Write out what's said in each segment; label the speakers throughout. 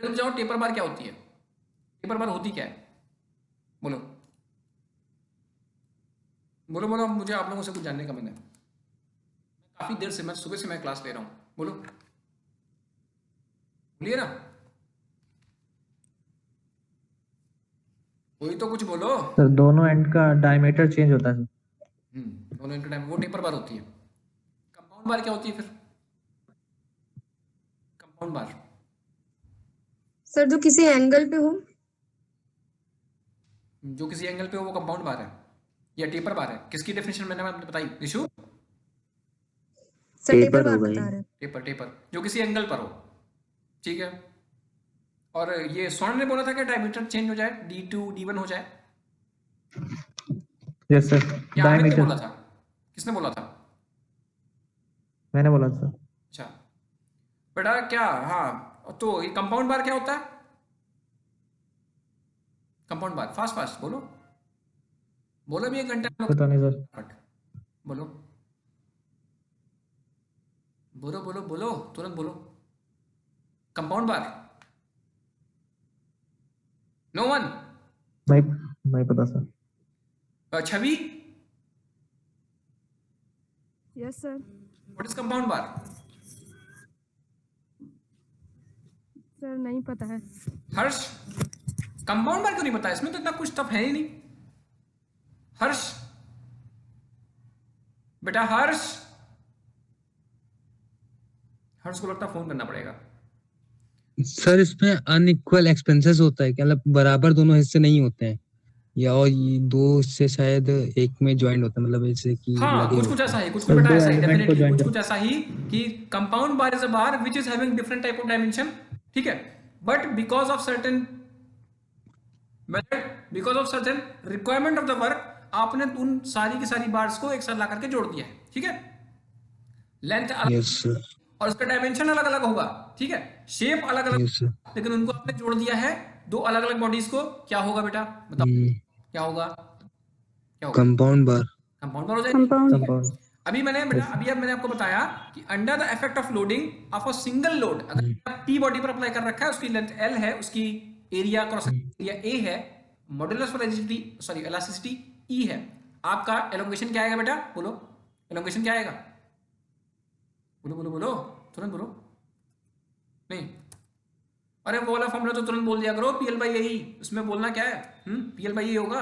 Speaker 1: रुक जाओ, टेपर बार क्या होती है? टेपर बार होती क्या है? बोलो बोलो बोलो, मुझे आप लोगों से कुछ जानने का मन है। काफी देर से, मैं सुबह से मैं क्लास ले रहा हूँ। बोलो, बोलिए ना, कोई तो कुछ बोलो।
Speaker 2: सर दोनों एंड का डायमीटर चेंज होता है।
Speaker 1: दोनों इनका टाइम, वो टेपर बार होती है। कंपाउंड बार क्या होती है फिर? कंपाउंड बार
Speaker 3: सर जो किसी एंगल पे हो।
Speaker 1: जो किसी एंगल पे हो वो कंपाउंड बार है या टेपर बार है? किसकी डेफिनेशन मैंने आपने बताई निशु?
Speaker 3: सर टेपर
Speaker 2: टेपर
Speaker 3: बार
Speaker 2: हो गई।
Speaker 3: बता रहे हैं।
Speaker 1: टेपर, टेपर जो किसी एंगल पर हो, ठीक है। और ये स्वर्ण ने बोला था कि डायमीटर चेंज हो जाए, D2 D1 हो जाए।
Speaker 2: यस सर,
Speaker 1: क्या अमित ने बोला
Speaker 2: डायमीटर।
Speaker 1: था? किसने बोला था?
Speaker 2: मैंने बोला सर।
Speaker 1: अच्छा बेटा, क्या, हाँ, तो ये कंपाउंड बार क्या होता है? कंपाउंड बार, फास्ट फास्ट बोलो, बोलो भी, 1 घंटा हम लोग
Speaker 2: पता नहीं सर।
Speaker 1: फट, बोलो बोलो बोलो बोलो, तुरंत बोलो। कंपाउंड बार, नो वन।
Speaker 2: नहीं, नहीं पता sir.
Speaker 1: Chhavi,
Speaker 3: yes sir.
Speaker 1: What is compound bar?
Speaker 3: Sir नहीं पता है।
Speaker 1: हर्ष, कंपाउंड बार क्यों नहीं पता? इसमें तो इतना कुछ टफ है ही नहीं। हर्ष, बेटा हर्ष, हर्ष को लगता है फोन करना पड़ेगा।
Speaker 4: सर इसमें अनइक्वल एक्सपेंसेस होता है क्या? मतलब बराबर दोनों हिस्से नहीं होते हैं, या और ये दो हिस्से शायद एक में ज्वाइन होते हैं, मतलब ऐसे कि
Speaker 1: हाँ,
Speaker 4: लगे
Speaker 1: कुछ कुछ
Speaker 4: होते
Speaker 1: ऐसा
Speaker 4: हैं।
Speaker 1: ही, कुछ कुछ
Speaker 2: सर
Speaker 1: बेटा
Speaker 2: दो
Speaker 1: ऐसा ही,
Speaker 2: एलिमेंट को
Speaker 1: डेफिनेटली
Speaker 2: ज्वाइन
Speaker 1: कुछ
Speaker 2: कर।
Speaker 1: कुछ ऐसा ही कि compound bar is a bar which is having different type of dimension, ठीक है, but because of certain method, because of certain requirement of the work, आपने उन सारी की सारी बार्स को एक साथ ला करके जोड़ दिया है, ठीक है। लेंथ अलग
Speaker 4: यस सर,
Speaker 1: और उसका डायमेंशन अलग अलग होगा, ठीक है, शेप अलग अलग,
Speaker 4: यस सर।
Speaker 1: लेकिन उनको आपने जोड़ दिया है दो अलग अलग बॉडीज को। क्या होगा बेटा, बताओ क्या होगा? क्या होगा?
Speaker 4: कंपाउंड बार।
Speaker 1: कंपाउंड बार हो जाएगी,
Speaker 3: कंपाउंड।
Speaker 1: ठीक है।
Speaker 2: कंपाउंड।
Speaker 1: अभी मैंने बेटा,
Speaker 2: यस।
Speaker 1: अभी अब मैंने आपको बताया कि under the effect of loading of a single load, अगर पी बॉडी पर अप्लाई कर रखा है, उसकी लेंथ एल है, उसकी एरिया क्रॉस एरिया ए है, modulus of rigidity, sorry elasticity E है, आपका एलोंगेशन क्या आएगा बेटा? बोलो, एलोंगेशन क्या आएगा? बोलो बोलो बोलो, तुरंत बोलो। नहीं, अरे वो वाला फॉर्मूला तो तुरंत बोल दिया करो, पीएल बाई ए, उसमें बोलना क्या है? पीएल बाई ए होगा,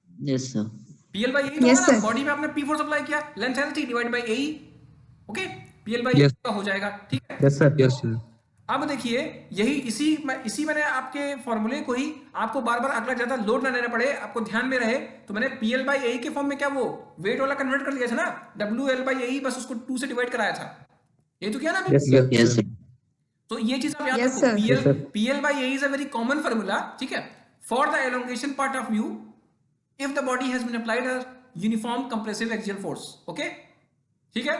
Speaker 5: यस सर।
Speaker 1: पीएल बाई ए तो होगा
Speaker 3: यस
Speaker 1: ना,
Speaker 3: सर।
Speaker 1: बॉडी में आपने पी फोर्स अप्लाई किया, लेंथ एल थी divide by A, okay, PL by
Speaker 4: yes,
Speaker 1: का हो जाएगा, ठीक है।
Speaker 2: Yes sir.
Speaker 4: Yes sir.
Speaker 1: अब देखिए, यही इसी मैंने आपके फॉर्मूले को ही आपको बार बार अगला ज्यादा लोड ना लेना पड़े, आपको ध्यान में रहे, तो मैंने पीएल बाई ए के फॉर्म में क्या वो वेट वाला कन्वर्ट कर लिया था ना, डब्ल्यू एल बाई ए, बस उसको 2 से डिवाइड कराया था, ये तो किया ना अभी।
Speaker 2: Yes sir.
Speaker 5: Yes sir.
Speaker 1: तो ये चीज आप याद
Speaker 3: Yes,
Speaker 1: रखो,
Speaker 3: sir.
Speaker 1: PL
Speaker 2: Yes, sir.
Speaker 1: PL by A is a very common formula, ठीक है, for the elongation part of view if the body has been applied a uniform compressive axial force, okay, ठीक है।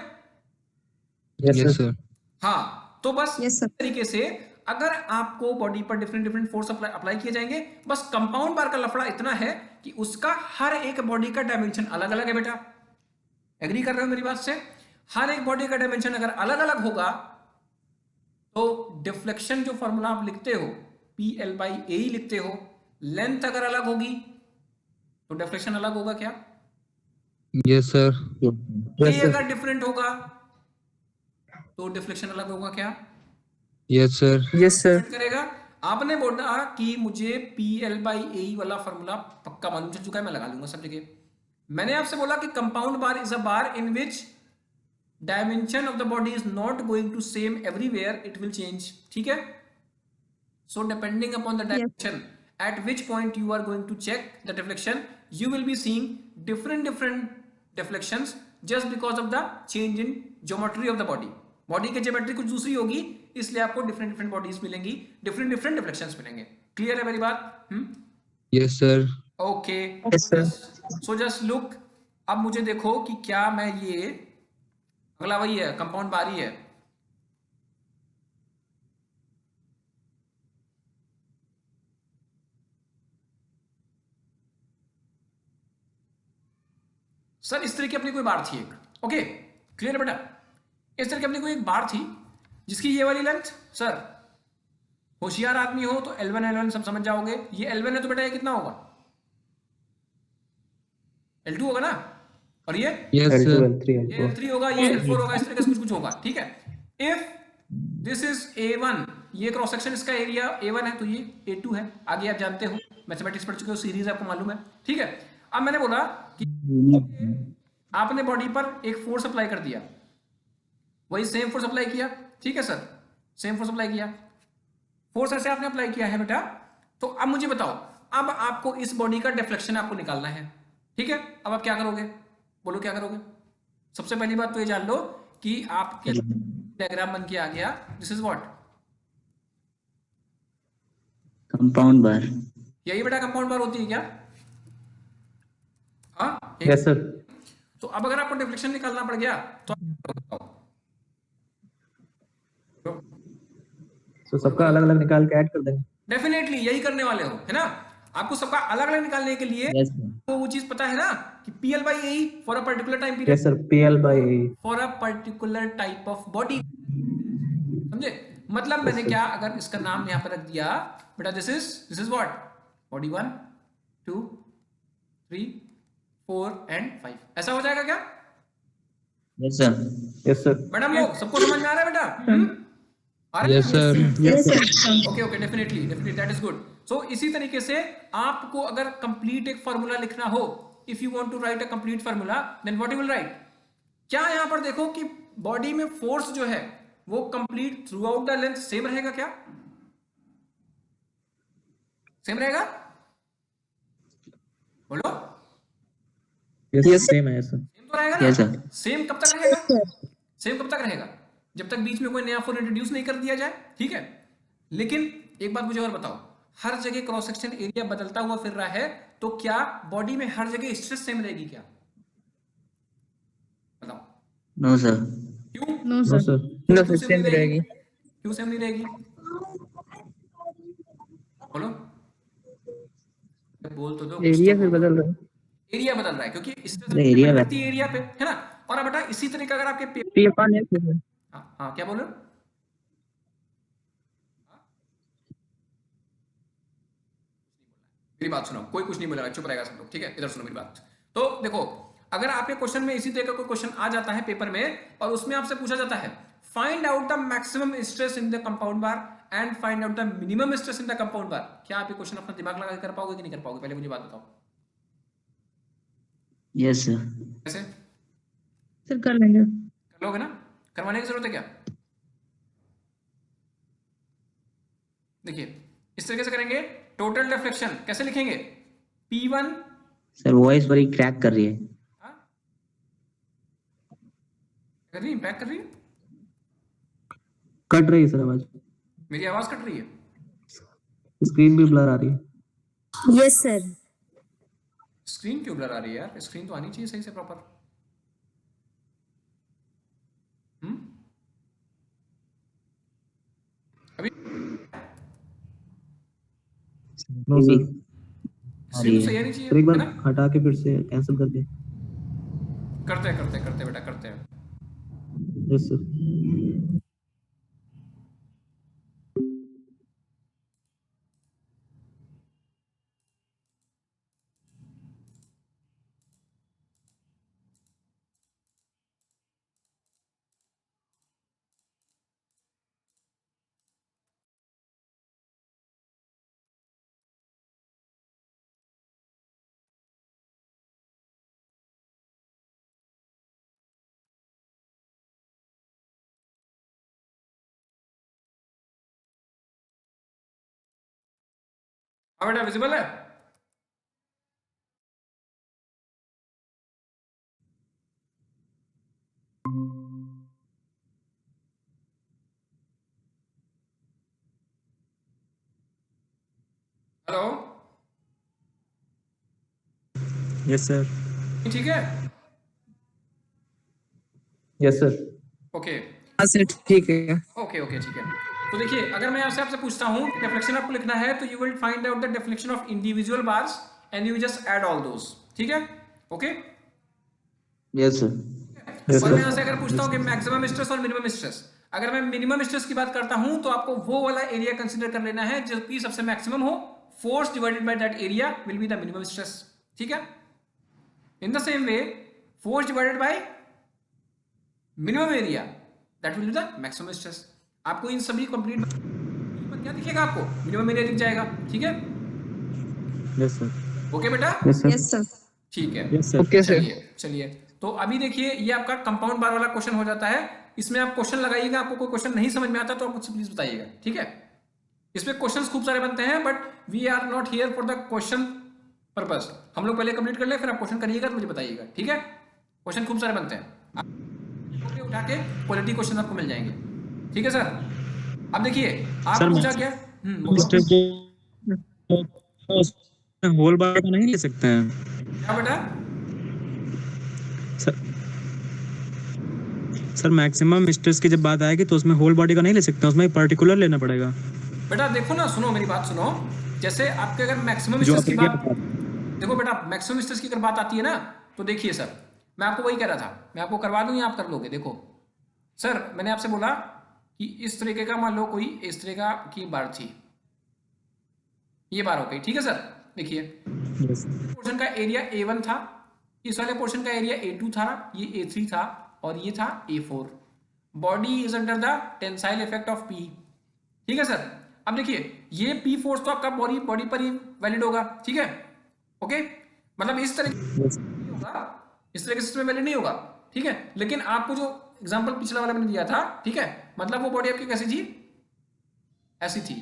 Speaker 2: Yes
Speaker 4: yes
Speaker 2: sir.
Speaker 4: Sir.
Speaker 1: हाँ, तो बस
Speaker 3: Yes, sir.
Speaker 1: इस तरीके से अगर आपको बॉडी पर डिफरेंट डिफरेंट फोर्स अप्लाई किए जाएंगे, बस कंपाउंड बार का लफड़ा इतना है कि उसका हर एक बॉडी का डायमेंशन अलग अलग है बेटा, एग्री कर रहे हो मेरी बात से? हर एक बॉडी का डायमेंशन अगर अलग अलग होगा, तो डिफ्लेक्शन जो फॉर्मूला आप लिखते हो, पी एल बाई ए ही लिखते हो, लेंथ अगर अलग होगी तो डिफ्लेक्शन अलग होगा क्या?
Speaker 4: Yes sir.
Speaker 1: ए
Speaker 2: यस
Speaker 1: अगर
Speaker 2: सर।
Speaker 1: डिफरेंट होगा तो डिफ्लेक्शन अलग होगा क्या?
Speaker 4: Yes sir.
Speaker 2: Yes sir.
Speaker 1: Depend करेगा। आपने बोला कि मुझे पी एल बाई ए वाला फॉर्मूला पक्का मालूम चल चुका है, मैं लगा लूंगा सब जगह। मैंने आपसे बोला कि compound bar is a bar in which dimension of the body is not going to same everywhere, it will change, ठीक है। So depending upon the
Speaker 3: Yes.
Speaker 1: direction at which point you are going to check the deflection, you will be seeing different deflections just because of the change in geometry of the body. Body की geometry कुछ दूसरी होगी, इसलिए आपको different bodies मिलेंगी, different deflections मिलेंगे। Clear है मेरी बात?
Speaker 4: Yes sir.
Speaker 1: Okay,
Speaker 2: Yes, sir.
Speaker 1: So just look, अब मुझे देखो कि क्या मैं ये अगला वही है, कंपाउंड बार ही है। सर इस तरह की अपनी कोई बार थी एक, ओके, क्लियर है बेटा? इस तरह की अपनी कोई एक बार थी जिसकी ये वाली लेंथ, सर होशियार आदमी हो तो L1 सब समझ जाओगे। ये L1 है तो बेटा ये कितना होगा? L2 होगा ना, और ये
Speaker 4: यस
Speaker 2: L2
Speaker 4: सर,
Speaker 2: L3
Speaker 1: ये
Speaker 2: L4
Speaker 1: L3 होगा, ये L4 होगा, इस तरीके से कुछ कुछ होगा, ठीक है। इफ दिस इज A1, ये क्रॉस सेक्शन इसका एरिया A1 है तो ये A2 है। आगे आप जानते हो, मैथमेटिक्स पढ़ चुके हो, सीरीज आपको मालूम है, ठीक है। अब मैंने बोला कि आपने बॉडी पर एक फोर्स अप्लाई कर दिया, वही सेम फोर्स अप्लाई किया, ठीक है सर, सेम फोर्स अप्लाई किया, फोर्स ऐसे आपने अप्लाई किया है बेटा। तो अब मुझे बताओ, अब आपको इस बॉडी का डिफ्लेक्शन आपको निकालना है, ठीक है। अब आप क्या करोगे, बोलो क्या करोगे? सबसे पहली बात तो ये जान लो कि आपके डायग्राम बन के आ गया, दिस इज व्हाट,
Speaker 5: कंपाउंड बार।
Speaker 1: यही बेटा कंपाउंड बार होती है क्या? हाँ,
Speaker 2: यस सर।
Speaker 1: तो अब अगर आपको डिफ्लेक्शन निकालना पड़ गया तो
Speaker 2: तो सबका अलग अलग निकाल के ऐड कर देंगे।
Speaker 1: डेफिनेटली यही करने वाले हो, है ना। आपको सबका अलग अलग निकालने के लिए
Speaker 5: यस सर।
Speaker 1: तो वो चीज पता है ना कि PL by AE for a particular time period,
Speaker 2: yes sir, PL by AE।
Speaker 1: For a particular type of body, समझे? मतलब मैंने क्या, अगर इसका नाम यहां पर रख दिया बेटा, this is what, body 1 2 3 4 and 5, ऐसा हो जाएगा क्या?
Speaker 5: Yes sir.
Speaker 2: Yes sir.
Speaker 1: Madam लोग सबको समझ में आ रहा है बेटा? आ रहा है?
Speaker 4: Yes sir,
Speaker 3: Yes, sir.
Speaker 1: Okay okay, definitely definitely, that is good. So इसी तरीके से आपको अगर कंप्लीट एक फार्मूला लिखना हो, if you want to write a complete formula, then what you will write. क्या यहां पर देखो कि बॉडी में फोर्स जो है वो complete through out the length same रहेगा क्या? सेम रहेगा, बोलो।
Speaker 2: यस सेम है। Yes sir.
Speaker 1: सेम तो रहेगा
Speaker 5: Yes,
Speaker 1: ना।
Speaker 5: sir.
Speaker 1: सेम कब तक रहेगा? सेम कब तक रहेगा? जब तक बीच में कोई नया फोर्स इंट्रोड्यूस नहीं कर दिया जाए, ठीक है। लेकिन एक बात मुझे और बताओ, हर जगह क्रॉस सेक्शन एरिया बदलता हुआ फिर रहा है, तो क्या बॉडी में हर जगह स्ट्रेस सेम रहेगी क्या? बताओ।
Speaker 5: No sir.
Speaker 1: क्यों?
Speaker 3: No,
Speaker 2: no
Speaker 3: sir.
Speaker 2: Sir.
Speaker 4: No
Speaker 1: क्यों
Speaker 4: सर, सेम रहेगी।
Speaker 1: क्यों सेम नहीं रहेगी? बोलो, बोल तो दो, कुछ
Speaker 4: एरिया
Speaker 1: तो
Speaker 4: फिर
Speaker 1: बोलो।
Speaker 4: बदल रहा है।
Speaker 1: एरिया बदल रहा है क्योंकि स्ट्रेस
Speaker 5: अरे एरिया
Speaker 1: करती है एरिया पे, है ना। और अब बेटा इसी तरीके अगर आपके
Speaker 4: तो ये पान है फिर।
Speaker 1: हाँ हाँ, क्या बोलो? मेरी बात सुनो, कोई कुछ नहीं बोलेगा, चुप रहेगा सब लोग, ठीक है। इधर सुनो मेरी बात। तो देखो, अगर आपके क्वेश्चन में इसी तरह का कोई क्वेश्चन आ जाता है पेपर में और उसमें आपसे पूछा जाता है find out the maximum stress in the compound bar and find out the minimum stress in the compound bar, क्या आप ये क्वेश्चन अपना दिमाग लगा के कर पाओगे कि नहीं कर पाओगे? पहले मुझे बात बताओ।
Speaker 5: Yes sir.
Speaker 1: कैसे
Speaker 3: Sir, कर लेंगे.
Speaker 1: कर लोगे ना? करवाने की जरूरत है क्या? देखिए, इस तरीके से करेंगे। टोटल डिफ्लेक्शन कैसे लिखेंगे? P1,
Speaker 5: सर वॉइस बड़ी क्रैक कर रही है।
Speaker 1: हाँ? कर रही है, इम्पैक्ट कर रही है,
Speaker 2: कट रही है सर आवाज,
Speaker 1: मेरी आवाज कट रही है।
Speaker 2: स्क्रीन भी ब्लर आ रही है।
Speaker 3: Yes, sir.
Speaker 1: स्क्रीन क्यों ब्लर आ रही है यार? स्क्रीन तो आनी चाहिए सही से प्रॉपर। अभी
Speaker 2: नो सर।
Speaker 1: स्क्रीन तो सही आनी चाहिए,
Speaker 2: सर एक बार
Speaker 1: है ना।
Speaker 2: हटा के फिर से कैंसिल कर दिए।
Speaker 1: करते बेटा, करते हैं।
Speaker 2: Yes sir. हाँ बेटा, विजिबल है। Hello, yes sir.
Speaker 1: ठीक है,
Speaker 2: यस सर।
Speaker 1: ओके
Speaker 4: हाँ सर, ठीक है।
Speaker 1: ओके ओके, ठीक है। तो देखिए, अगर मैं आपसे पूछता हूँ कि डिफ्लेक्शन आपको लिखना है, तो you will find out the deflection of individual bars and you just add all those, ठीक है। Okay,
Speaker 5: yes sir.
Speaker 2: Yes,
Speaker 1: और
Speaker 2: sir.
Speaker 1: मैं यहाँ से अगर पूछता हूँ कि मैक्सिमम स्ट्रेस और मिनिमम स्ट्रेस, अगर मैं मिनिमम स्ट्रेस की बात करता हूं तो आपको वो वाला एरिया कंसीडर कर लेना है जो कि सबसे मैक्सिमम हो, force divided by that area will be the minimum stress, ठीक है। In the same way force divided by minimum area that will be the maximum stress. आपको इन सभी कंप्लीट क्या दिखेगा, आपको मिनिमम एरिया दिख जाएगा, ठीक है।
Speaker 2: यस सर,
Speaker 1: ओके बेटा,
Speaker 2: यस सर,
Speaker 3: यस सर।
Speaker 1: ठीक है,
Speaker 2: यस सर।
Speaker 4: Okay sir.
Speaker 1: चलिए तो अभी देखिए ये आपका कंपाउंड बार वाला क्वेश्चन हो जाता है। इसमें आप क्वेश्चन लगाइएगा, आपको कोई क्वेश्चन नहीं समझ में आता तो आप मुझसे प्लीज बताइएगा, ठीक है। इसमें क्वेश्चंस खूब सारे बनते हैं but we are not here for the question purpose. हम लोग पहले कंप्लीट कर ले, फिर आप क्वेश्चन करिएगा तो मुझे बताइएगा, ठीक है। क्वेश्चन खूब सारे बनते हैं, आप उठा के क्वालिटी क्वेश्चन आपको मिल जाएंगे, ठीक है सर। अब देखिए आप
Speaker 2: सर,
Speaker 1: पूछा क्या,
Speaker 2: होल बार का नहीं ले सकते हैं
Speaker 1: क्या बेटा,
Speaker 2: सर मैक्सिमम स्ट्रेस की जब बात आएगी तो उसमें होल बॉडी का नहीं ले सकते, उसमें पर्टिकुलर लेना पड़ेगा।
Speaker 1: बेटा देखो ना, सुनो मेरी बात सुनो। जैसे आपके अगर मैक्सिमम
Speaker 2: जो
Speaker 1: स्ट्रेस की
Speaker 2: आपने
Speaker 1: बात,
Speaker 2: किया
Speaker 1: देखो बेटा मैक्सिमम स्ट्रेस की अगर बात आती है ना तो देखिए सर, मैं आपको वही कह रहा था, मैं आपको करवा दूं या आप कर लोगे। देखो सर, मैंने आपसे बोला कि इस तरीके का मान लो कोई इस तरह का की बार थी, ये बार हो गई, ठीक है सर। देखिए
Speaker 2: यस
Speaker 1: पोर्शन का एरिया A1 था, इस वाले पोर्शन का एरिया A2 था, ये A3 था और ये था A4। Body is under the tensile effect of P, ठीक है सर। अब देखिए ये P फोर्स तो आपका बॉडी पर ही वैलिड होगा, ठीक है, ओके। मतलब इस तरह नहीं होगा, इस तरह के सिस्टम में वैलिड नहीं होगा, ठीक है। लेकिन आपको जो एग्जांपल पिछला वाला मैंने दिया था, ठीक है, मतलब वो बॉडी आपकी कैसी थी, ऐसी थी,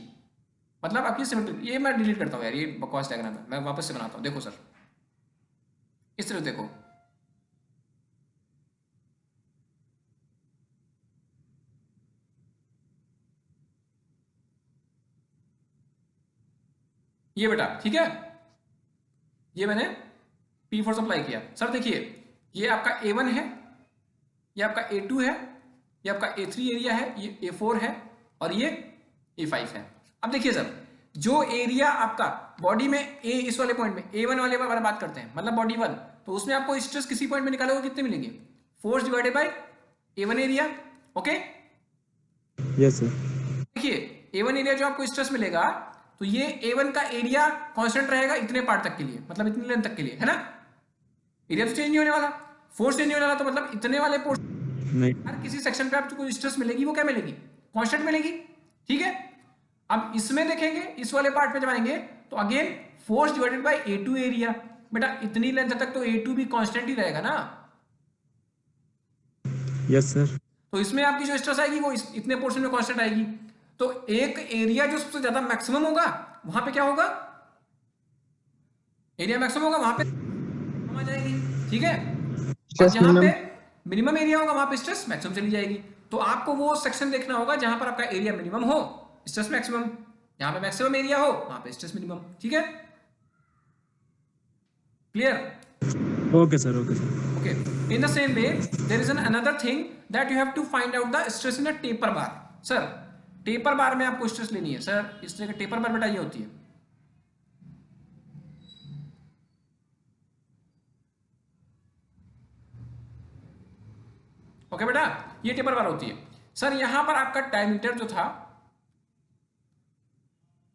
Speaker 1: मतलब आपकी सिमेट्रिक। ये मैं डिलीट करता हूँ यार, ये बकवास डायग्राम है, मैं वापस से बनाता हूँ। देखो सर इस तरह देखो, ये बेटा, ठीक है, ये मैंने P फोर्स अप्लाई किया। सर देखिए ये आपका A1 है, ये आपका A2 है, ये आपका A3 एरिया है, ये A4 है और ये A5 है। अब देखिए सर, जो एरिया आपका बॉडी में इस वाले पॉइंट में A1 वाले बारे बात करते हैं, मतलब बॉडी 1, तो उसमें आपको स्ट्रेस किसी पॉइंट में निकालोगे कितने मिलेंगे, force divided by A1 area, okay.
Speaker 2: Yes sir,
Speaker 1: देखिए A1 एरिया जो आपको स्ट्रेस मिलेगा, तो ये A1 का एरिया कांस्टेंट रहेगा इतने पार्ट तक के लिए, मतलब इतनी लेंथ तक के लिए, है ना। एरिया तो चेंज नहीं होने वाला, फोर्स चेंज नहीं होने वाला, तो मतलब इतने वाले पोर्शन
Speaker 2: नहीं
Speaker 1: हर किसी सेक्शन पे आपको स्ट्रेस मिलेगी, वो क्या मिलेगी, कांस्टेंट मिलेगी, ठीक है। अब इसमें देखेंगे, इस वाले पार्ट पे जब आएंगे तो again force divided by A2 area. बेटा इतनी लेंथ तक तो A2 भी कांस्टेंट ही रहेगा ना,
Speaker 2: यस सर,
Speaker 1: तो इसमें आपकी जो स्ट्रेस आएगी वो इतने पोर्शन में कांस्टेंट आएगी। तो एक एरिया जो सबसे ज्यादा मैक्सिमम होगा वहां पे क्या होगा, एरिया मैक्सिमम होगा वहां पे आ जाएगी, ठीक है। और जहां पे मिनिमम एरिया होगा वहां पे स्ट्रेस मैक्सिमम चली जाएगी। तो आपको वो सेक्शन देखना होगा जहां पर आपका एरिया मिनिमम हो, स्ट्रेस मैक्सिमम, जहां पे मैक्सिमम एरिया हो वहां पे स्ट्रेस मिनिमम, ठीक है, clear.
Speaker 2: Okay sir, okay sir,
Speaker 1: Okay. In the same way, there is another thing that you have to find out the stress in a taper bar. Sir, taper bar में आपको stress लेनी है। Sir इस तरह का taper बार बेटा ये होती है, ओके बेटा, ये टेपर बार होती है। सर यहां पर आपका डायमीटर जो था,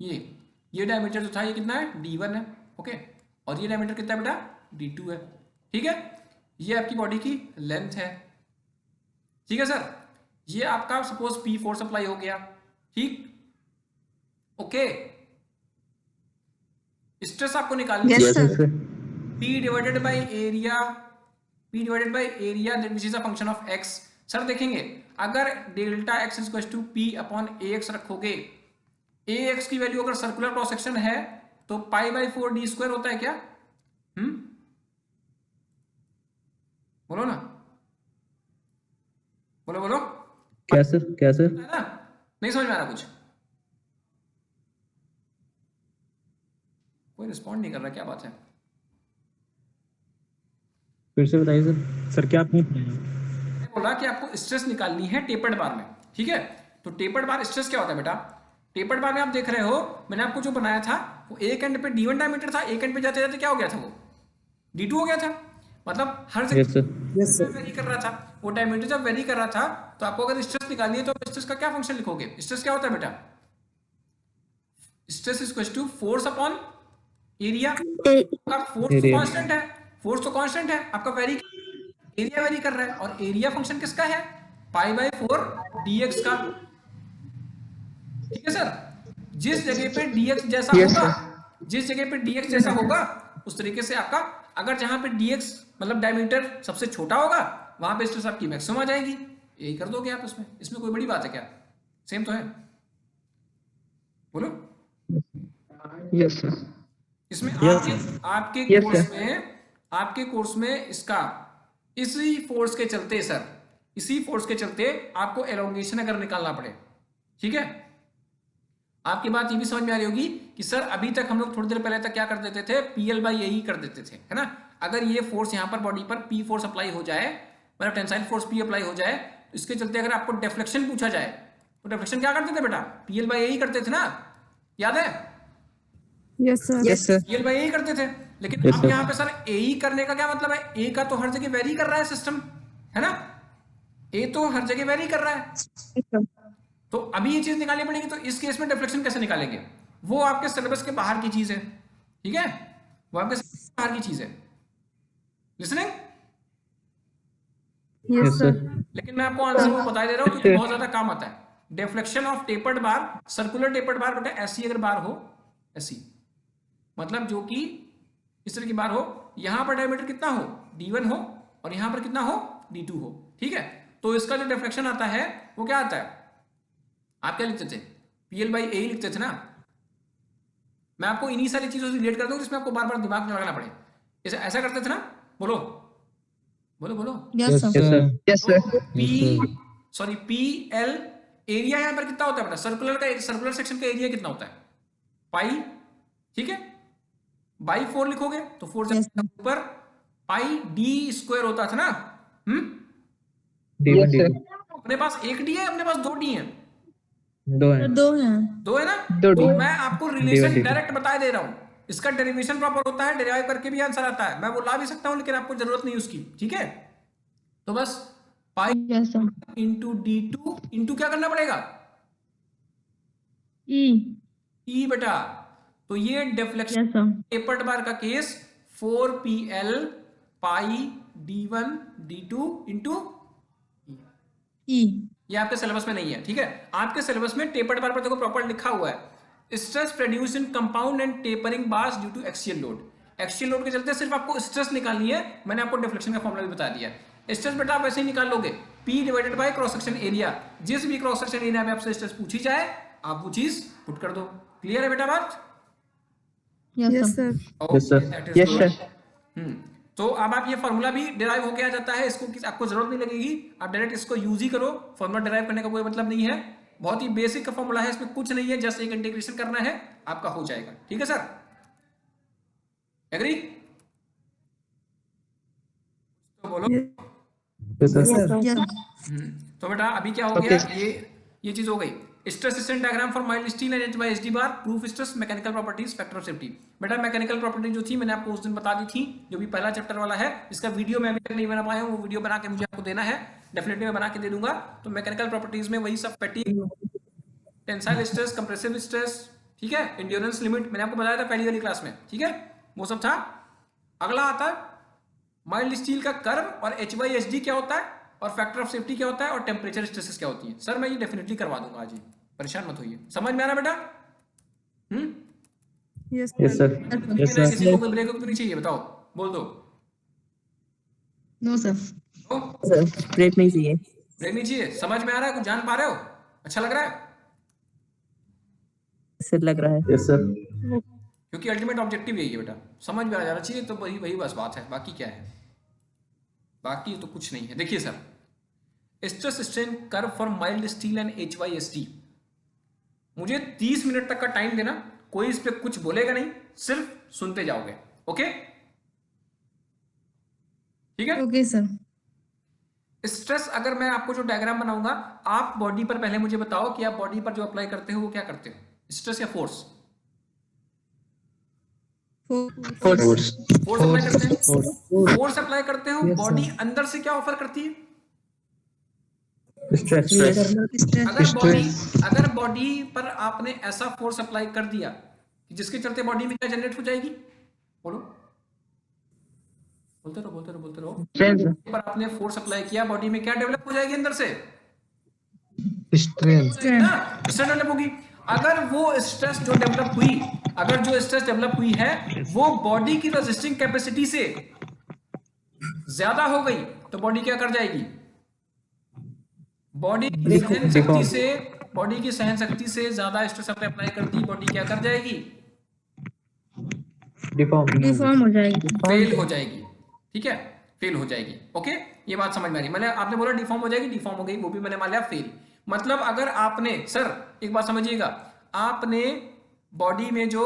Speaker 1: ये डायमीटर जो था ये कितना है, D1 है, ओके। और ये डायमीटर कितना है बेटा, D2 है, ठीक है। ये आपकी बॉडी की लेंथ है, ठीक है सर। ये आपका सपोज P फोर्स अप्लाई हो गया, ठीक, ओके। स्ट्रेस आपको निकालनी है,
Speaker 3: yes sir.
Speaker 1: P divided by area, P divided by area which is a function of x। Sir देखेंगे अगर delta x is equal to P upon ax रखोगे, ax की वैल्यू अगर सर्कुलर क्रॉस सेक्शन है तो पाई बाई 4 d स्क्वायर होता है क्या, बोलो ना, बोलो बोलो,
Speaker 5: क्या सर, क्या सर?
Speaker 1: है ना, नहीं समझ में आ रहा कुछ, कोई रिस्पॉन्ड नहीं कर रहा, क्या बात है।
Speaker 2: फिर से बताइए सर। सर क्या पूछ रहे हैं?
Speaker 1: मैंने बोला कि आपको स्ट्रेस निकालनी है टेपर्ड बार में, ठीक है। तो टेपर्ड बार स्ट्रेस क्या होता है बेटा, टेपर्ड बार में आप देख रहे हो मैंने आपको जो बनाया था वो एक एंड पे D1 डायमीटर था, एक एंड पे जाते जाते क्या हो गया था, वो D2 हो गया था। मतलब हर
Speaker 5: यस सर,
Speaker 1: जगह वेरी कर रहा था, वो डायमीटर जब वेरी कर रहा था, तो आपको अगर स्ट्रेस निकालनी है तो आप स्ट्रेस का क्या फंक्शन लिखोगे? स्ट्रेस क्या होता है बेटा? Stress is equal to force upon area. आपका फोर्स तो कांस्टेंट है, फोर्स तो कांस्टेंट है, आपका वेरी एरिया वेरी कर रहा है, और एरिया फंक्शन किसका है? पाई बाय 4 dx का। ठीक है सर, जिस जगह पे dx जैसा होगा, जिस जगह पे dx जैसा होगा उस तरीके से आपका, अगर जहां पे dx मतलब डायमीटर सबसे छोटा होगा वहां पे स्ट्रेस आपकी मैक्सिमम आ जाएगी। यही कर दोगे आप इसमें, इसमें कोई बड़ी बात है क्या? सेम तो है, बोलो।
Speaker 5: Yes sir.
Speaker 1: इसमें
Speaker 2: Yes,
Speaker 1: आपके
Speaker 5: Yes,
Speaker 1: कोर्स में, आपके कोर्स में इसका इसी फोर्स के चलते सर, इसी फोर्स के चलते आपको एलोंगेशन अगर निकालना पड़े, ठीक है, आपकी बात ये भी समझ में आ रही होगी कि सर अभी तक हम लोग थोड़ी देर पहले तक क्या कर देते थे? PL बाई ए कर देते थे, है ना। अगर ये फोर्स यहाँ पर बॉडी पर P फोर्स अप्लाई हो जाए, मतलब टेंसाइल फोर्स P अप्लाई हो जाए, तो इसके चलते अगर आपको डिफ्लेक्शन पूछा जाए तो डिफ्लेक्शन क्या करते थे बेटा? PL बाई ए करते थे ना, याद है?
Speaker 3: Yes sir.
Speaker 4: Yes sir.
Speaker 1: PL by A करते थे, लेकिन
Speaker 5: Yes,
Speaker 1: अब
Speaker 5: sir.
Speaker 1: यहाँ पे सर ए करने का क्या मतलब है? ए का तो हर जगह वेरी कर रहा है सिस्टम, है ना, ए तो हर जगह वेरी कर रहा है। तो अभी ये चीज निकालनी पड़ेगी, तो इस केस में डिफ्लेक्शन कैसे निकालेंगे? वो आपके सिलेबस के बाहर की चीज है, ठीक है, वो आपके syllabus के बाहर की चीज है। लिसनिंग?
Speaker 3: Yes sir.
Speaker 1: लेकिन मैं आपको आंसर वो बता दे रहा हूं क्योंकि बहुत ज्यादा काम आता है। Deflection of tapered bar, circular tapered bar बेटा ऐसी अगर बार हो, ऐसी मतलब जो कि इस तरह की बार हो, यहां पर डायमीटर कितना हो? D1 हो, और यहां पर कितना हो? D2 हो, ठीक है। तो इसका जो डिफ्लेक्शन आता है वो क्या आता है? आप क्या लिखते थे? PL बाई ए लिखते थे ना। मैं आपको इन्हीं सारी चीजों से रिलेट कर दूं जिसमें आपको बार बार दिमाग में लगाना पड़े। जैसे ऐसा करते थे ना, बोलो बोलो बोलो।
Speaker 3: Yes sir.
Speaker 5: Yes, sir.
Speaker 4: Yes sir.
Speaker 1: PL area यहां पर कितना होता है बेटा? सर्कुलर का, सर्कुलर सेक्शन का एरिया कितना होता है? पाई, ठीक है, बाई 4 लिखोगे तो 4 से
Speaker 3: Yes, sir.
Speaker 1: ऊपर पाई D स्क्वायर होता था ना।
Speaker 5: D1,
Speaker 4: Yes, sir.
Speaker 5: D2.
Speaker 1: अपने पास एक D है, अपने पास 2 D है,
Speaker 5: दो हैं।
Speaker 3: दो हैं।
Speaker 1: 2 है ना।
Speaker 4: दो
Speaker 1: तो
Speaker 4: D.
Speaker 1: मैं आपको रिलेशन
Speaker 5: D1, D2.
Speaker 1: डायरेक्ट बता दे रहा हूं, इसका डेरिवेशन प्रॉपर होता है, डेराइव करके भी आंसर आता है, मैं वो ला भी सकता हूं लेकिन आपको जरूरत नहीं उसकी, ठीक है। तो बस pi
Speaker 3: yes sir.
Speaker 1: Into D2 into क्या करना पड़ेगा? E बेटा। तो ये deflection
Speaker 3: yes sir.
Speaker 1: Tapered bar का केस 4PL पाई D1 D2 इंटू, ये आपके सिलेबस में नहीं है, ठीक है। आपके सिलेबस में टेपर्ड बार पर देखो प्रॉपर लिखा हुआ है, stress produce in compound and tapering bars due to axial load. Axial load के चलते सिर्फ आपको स्ट्रेस निकालनी है, मैंने आपको डिफ्लेक्शन का फॉर्मूला भी बता दिया। स्ट्रेस बेटा आप वैसे ही निकाल लोगे, P divided by cross section area. जिस भी क्रॉस सेक्शन एरिया में आपसे स्ट्रेस पूछी जाए आप वो चीज पुट कर दो। क्लियर है बेटा बात?
Speaker 3: Yes sir.
Speaker 5: Yes, sir.
Speaker 4: Yes, sir.
Speaker 1: तो अब आप ये फॉर्मूला भी डिराइव होके आ जाता है, इसको आपको जरूरत नहीं लगेगी, आप डायरेक्ट इसको यूज ही करो, फॉर्मूला डिराइव करने का कोई मतलब नहीं है, बहुत ही बेसिक का फॉर्मूला है, इसमें कुछ नहीं है, जस्ट एक इंटीग्रेशन करना है, आपका हो जाएगा, ठीक है सर। एग्री? तो बोलो।
Speaker 5: Yes, sir.
Speaker 1: तो बेटा अभी क्या हो गया, ये चीज हो गई। Stress strain diagram for mild steel and H by H D bar, proof stress, mechanical properties, factor of safety. बेटा मैकेनिकल प्रॉपर्टी जो थी मैंने आपको उस दिन बता दी थी, जो भी पहला चैप्टर वाला है, इसका वीडियो मैं अभी तक नहीं बना पाया हूं, वो वीडियो बना के मुझे आपको देना है, डेफिनेटली मैं बना के दे दूंगा। तो मैकेनिकल प्रॉपर्टीज में वही सब fatigue, tensile stress, compressive stress, ठीक है, एंड्योरेंस लिमिट, मैंने आपको बताया था पहली वाली क्लास में, ठीक है, वो सब था। अगला आता है माइल्ड स्टील का कर्व, और एच बाई एच डी क्या होता है, और फैक्टर ऑफ सेफ्टी क्या होता है, और टेम्परेचर स्ट्रेसेस क्या होती है। सर मैं ये डेफिनेटली करवा दूंगा आज ही, परेशान मत होइए। समझ में आ रहा बेटा?
Speaker 3: Yes
Speaker 5: Yes, sir.
Speaker 2: Yes, sir.
Speaker 1: किसी को कोई ब्रेक तो नहीं चाहिए, बताओ, बोल दो।
Speaker 3: No sir.
Speaker 1: ओ,
Speaker 3: ब्रेक नहीं चाहिए।
Speaker 1: ब्रेक नहीं चाहिए, समझ में आ रहा है, कुछ जान पा रहे हो, अच्छा लग रहा है,
Speaker 3: सर लग रहा है।
Speaker 5: Yes, sir.
Speaker 1: क्योंकि अल्टीमेट ऑब्जेक्टिव यही है बेटा, समझ में आ जाना चाहिए, तो वही वही बस बात है, बाकी क्या है, बाकी तो कुछ नहीं है। देखिए sir, stress strain curve for mild steel and HYSD, मुझे 30 मिनट तक का टाइम देना, कोई इस पे कुछ बोलेगा नहीं, सिर्फ सुनते जाओगे, ओके? ठीक है।
Speaker 3: Okay sir.
Speaker 1: स्ट्रेस अगर मैं आपको जो डायग्राम बनाऊंगा, आप बॉडी पर पहले मुझे बताओ कि आप बॉडी पर जो अप्लाई करते हो वो क्या करते हो, स्ट्रेस या फोर्स? फोर्स अप्लाई करते हैं, फोर्स अप्लाई करते हो, बॉडी अंदर से क्या ऑफर करती है?
Speaker 5: स्ट्रेस
Speaker 1: अगर बॉडी पर आपने ऐसा फोर्स अप्लाई कर दिया कि जिसके चलते बॉडी में क्या जनरेट हो जाएगी, बोलो, बोलते रहो।
Speaker 5: स्ट्रेन
Speaker 1: पर आपने फोर्स अप्लाई किया, बॉडी में क्या डेवलप हो जाएगी अंदर से,
Speaker 4: स्ट्रेन
Speaker 1: स्ट्रेस डेवलप होगी। अगर वो स्ट्रेस जो डेवलप हुई, अगर जो स्ट्रेस डेवलप हुई है वो बॉडी की रेजिस्टिंग कैपेसिटी से ज्यादा हो गई तो बॉडी क्या कर जाएगी, बॉडी की सहन शक्ति से ज्यादा स्ट्रेस अप्लाई कर दी, बॉडी क्या कर जाएगी,
Speaker 3: डिफॉर्म हो जाएगी,
Speaker 1: फेल हो जाएगी। ठीक है, फेल हो जाएगी। ओके, ये बात समझ में आ रही। मैंने आपने बोला डिफॉर्म हो जाएगी, डिफॉर्म हो गई, वो भी मैंने मान लिया फेल। मतलब अगर आपने, सर एक बात समझिएगा, आपने बॉडी में जो,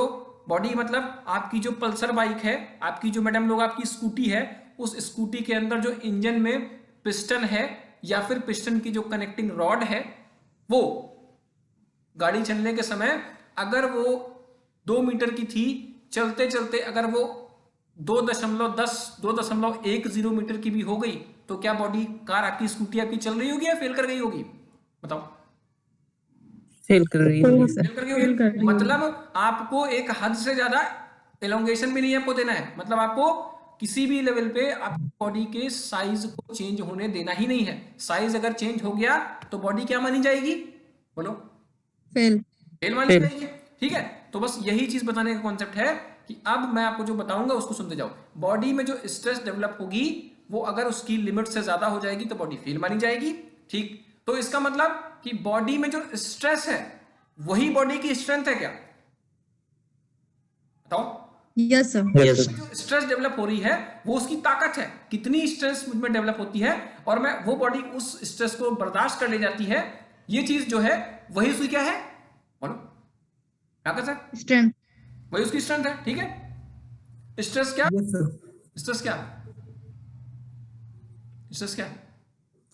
Speaker 1: बॉडी मतलब आपकी जो पल्सर बाइक है, आपकी जो मैडम लोग आपकी स्कूटी है, उस स्कूटी के अंदर जो इंजन में पिस्टन है या फिर पिस्टन की जो कनेक्टिंग रॉड है, वो गाड़ी चलने के समय अगर वो 2 मीटर की थी, चलते चलते अगर वो 2.10 मीटर की भी हो गई तो क्या बॉडी, कार आपकी, स्कूटी आपकी चल रही होगी या फेल कर गई होगी, बताओ,
Speaker 5: फेल कर रही है।
Speaker 1: फेल कर गई होगी। मतलब आपको एक हद से ज्यादा एलोंगेशन भी नहीं आपको देना है, मतलब आपको किसी भी लेवल पे आपकी बॉडी के साइज को चेंज होने देना ही नहीं है। साइज अगर चेंज हो गया तो बॉडी क्या मानी जाएगी, बोलो,
Speaker 3: फेल।
Speaker 1: फेल मानी जाएगी। ठीक है, तो बस यही चीज बताने का कॉन्सेप्ट है कि अब मैं आपको जो बताऊंगा उसको सुनते जाओ। बॉडी में जो स्ट्रेस डेवलप होगी वो अगर उसकी लिमिट से ज्यादा हो जाएगी तो बॉडी फेल मानी जाएगी। ठीक, तो इसका मतलब कि बॉडी में जो स्ट्रेस है वही बॉडी की स्ट्रेंथ है क्या, बताओ।
Speaker 3: Yes sir.
Speaker 1: जो स्ट्रेस डेवलप हो रही है वो उसकी ताकत है, कितनी स्ट्रेस मुझ में डेवलप होती है और मैं वो बॉडी उस स्ट्रेस को बर्दाश्त कर ले जाती है, ये चीज जो है वही उसकी क्या है, बोलो क्या कर सर,
Speaker 3: स्ट्रेंथ,
Speaker 1: वही उसकी स्ट्रेंथ है। ठीक है, स्ट्रेस क्या, स्ट्रेस क्या, स्ट्रेस क्या,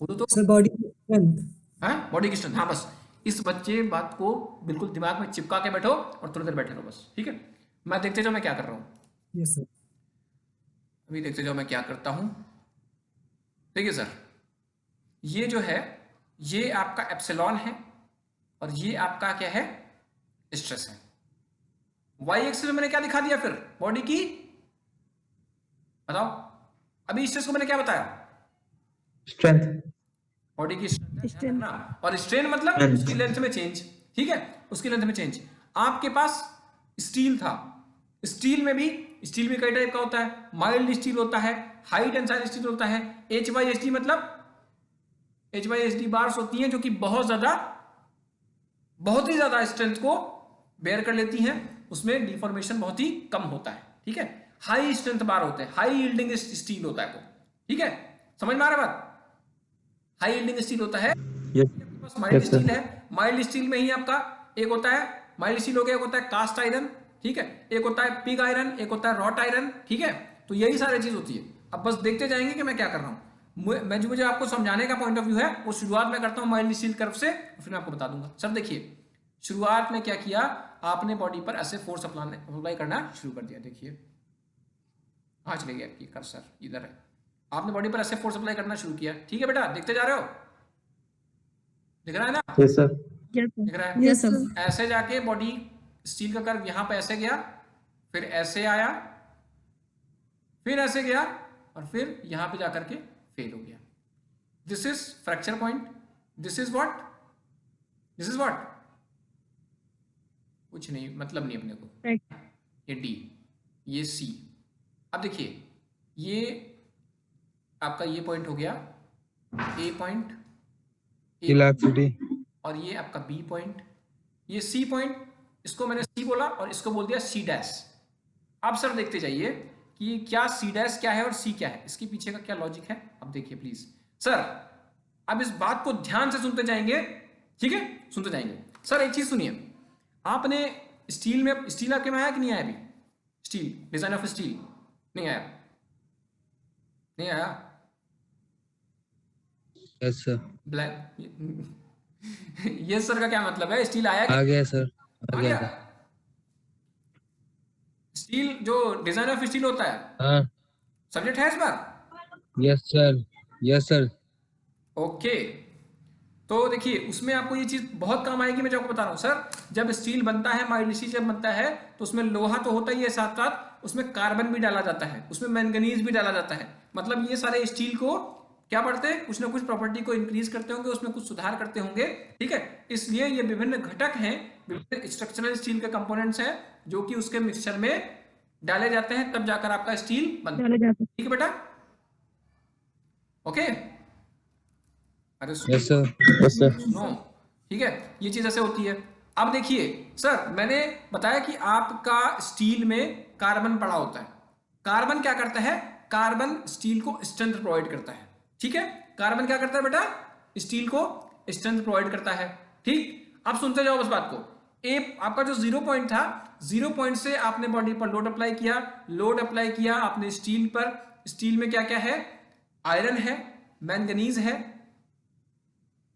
Speaker 1: बोलो तो
Speaker 6: सर बॉडी स्ट्रेंथ।
Speaker 1: है, बॉडी की स्ट्रेंथ। हाँ, बस इस बच्चे बात को बिल्कुल दिमाग में चिपका के बैठो और थोड़ी देर बैठे रहो बस। ठीक है, मैं देखते जाओ मैं क्या कर रहा हूँ,
Speaker 6: यस सर।
Speaker 1: अभी देखते जाओ मैं क्या करता हूँ। देखिए सर, ये जो है ये आपका एप्सिलॉन है और ये आपका क्या है, स्ट्रेस है। वाई एक्सिस में मैंने क्या दिखा दिया फिर, बॉडी की, बताओ। अभी स्ट्रेस को मैंने क्या बताया,
Speaker 5: स्ट्रेंथ।
Speaker 1: बॉडी की स्ट्रेंथ ना, और स्ट्रेन मतलब उसकी लेंथ में चेंज। ठीक है, उसकी लेंथ में चेंज। आपके पास स्टील था, स्टील में भी कई टाइप का होता है, माइल्ड स्टील होता है, हाई टेंसाइल स्टील होता है, HYSD मतलब HYSD बार्स होती हैं जो कि बहुत ही ज्यादा स्ट्रेंथ को बेयर कर लेती हैं, उसमें डिफॉर्मेशन बहुत ही कम होता है। ठीक है, हाई स्ट्रेंथ बार होते हैं, हाई यील्डिंग स्टील होता है वो। ठीक है, समझ में आ रहा है बात, हाई यील्डिंग स्टील होता है। माइल्ड स्टील है, माइल्ड स्टील में ही आपका एक होता है, माइल्ड स्टील हो गया, एक होता है कास्ट आयरन, ठीक है, एक होता है पिग आयरन, एक होता है रॉट आयरन। ठीक है, तो यही सारी चीज होती है। अब बस देखते जाएंगे कि मैं क्या कर रहा हूं। मैं जो मुझे आपको समझाने का पॉइंट ऑफ व्यू है वो शुरुआत में करता हूं माइल्ड स्टील कर्व से, फिर मैं आपको बता दूंगा। सर देखिए, शुरुआत में क्या किया आपने, बॉडी पर ऐसे फोर्स अप्लाई करना शुरू कर दिया। देखिए हाँ, चले गया आपकी कर्सर इधर है, आपने बॉडी पर ऐसे फोर्स अप्लाई करना शुरू किया। ठीक है बेटा, देखते जा रहे हो, दिख रहा है ना,
Speaker 5: यस सर।
Speaker 1: दिख रहा है।
Speaker 3: Yes sir.
Speaker 1: ऐसे जाके बॉडी स्टील का कर्व यहां पे ऐसे गया, फिर ऐसे आया, फिर ऐसे गया और फिर यहां पे जाकर के फेल हो गया। This is fracture point, this is what, this is what, कुछ नहीं, मतलब नहीं अपने को। ये डी, ये सी। अब देखिए ये आपका ये पॉइंट हो गया ए पॉइंट, और ये आपका बी पॉइंट, ये सी पॉइंट, इसको मैंने सी बोला और इसको बोल दिया सी डैश। अब सर देखते जाइए कि क्या सी डैश क्या है और सी क्या है, इसके पीछे का क्या लॉजिक है। अब देखिए प्लीज सर, अब इस बात को ध्यान से सुनते जाएंगे। ठीक है, सुनते जाएंगे। सर एक चीज सुनिए, आपने स्टील में, स्टील आपके में आया कि नहीं आया अभी, स्टील, डिजाइन ऑफ स्टील नहीं आया, नहीं आया।
Speaker 4: Yes sir.
Speaker 1: ब्लैक ये सर का क्या मतलब है, स्टील आया
Speaker 4: आ गया सर, आ गया था।
Speaker 1: स्टील जो डिजाइन ऑफ स्टील होता है,
Speaker 4: हाँ
Speaker 1: सब्जेक्ट है इस बार।
Speaker 4: Yes sir, yes sir.
Speaker 1: Okay, तो देखिए उसमें आपको ये चीज बहुत काम आएगी। मैं जो आपको बता रहा हूँ सर, जब स्टील बनता है, माइल्ड स्टील जब बनता है तो उसमें लोहा तो होता ही है, साथ साथ उसमें कार्बन भी डाला जाता है, उसमें मैंगनीज भी डाला जाता है। मतलब ये सारे स्टील को क्या पढ़ते हैं, कुछ ना कुछ प्रॉपर्टी को इंक्रीज करते होंगे, उसमें कुछ सुधार करते होंगे, ठीक है। इसलिए ये विभिन्न घटक हैं, विभिन्न स्ट्रक्चरल स्टील के कंपोनेंट्स हैं जो कि उसके मिक्सचर में डाले जाते हैं, तब जाकर आपका स्टील बनता है। ठीक है बेटा, ओके। अरे
Speaker 4: yes sir.
Speaker 5: Yes, sir.
Speaker 1: No, ठीक है, ये चीज ऐसे होती है। अब देखिए सर, मैंने बताया कि आपका स्टील में कार्बन पड़ा होता है। कार्बन क्या करता है, कार्बन स्टील को स्ट्रेंथ प्रोवाइड करता है, ठीक है। कार्बन क्या करता है बेटा, स्टील को स्ट्रेंथ प्रोवाइड करता है, ठीक। अब सुनते जाओ बस बात को। ए आपका जो 0 पॉइंट था, 0 पॉइंट से आपने बॉडी पर लोड अप्लाई किया, लोड अप्लाई किया आपने स्टील पर। स्टील में क्या क्या है, आयरन है, मैंगनीज है,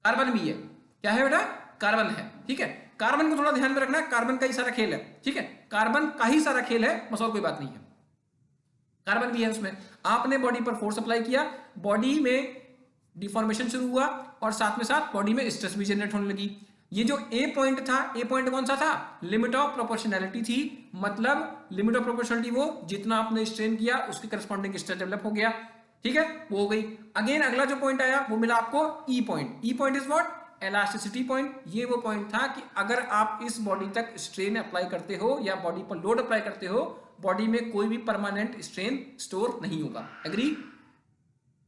Speaker 1: कार्बन भी है। क्या है बेटा, कार्बन है, ठीक है। कार्बन को थोड़ा ध्यान में रखना, कार्बन का ही सारा खेल है, ठीक है। कार्बन का ही सारा खेल है, बस और कोई बात नहीं है। कार्बन भी है उसमें। आपने बॉडी पर फोर्स अप्लाई किया, बॉडी में डिफॉर्मेशन शुरू हुआ और साथ में साथ बॉडी में स्ट्रेस भी जनरेट होने लगी। ये जो ए पॉइंट था, ए पॉइंट कौन सा था, लिमिट ऑफ प्रोपोर्शनैलिटी थी। मतलब लिमिट ऑफ प्रोपोर्शनैलिटी वो जितना आपने स्ट्रेन किया उसके करस्पॉन्डिंग स्ट्रेस डेवलप हो गया, ठीक है, वो हो गई। अगेन अगला जो पॉइंट आया वो मिला आपको ई point. E point is what, elasticity point. ये वो पॉइंट था कि अगर आप इस बॉडी तक स्ट्रेन अप्लाई करते हो या बॉडी पर लोड अप्लाई करते हो, बॉडी में कोई भी परमानेंट स्ट्रेन स्टोर नहीं होगा। एग्री,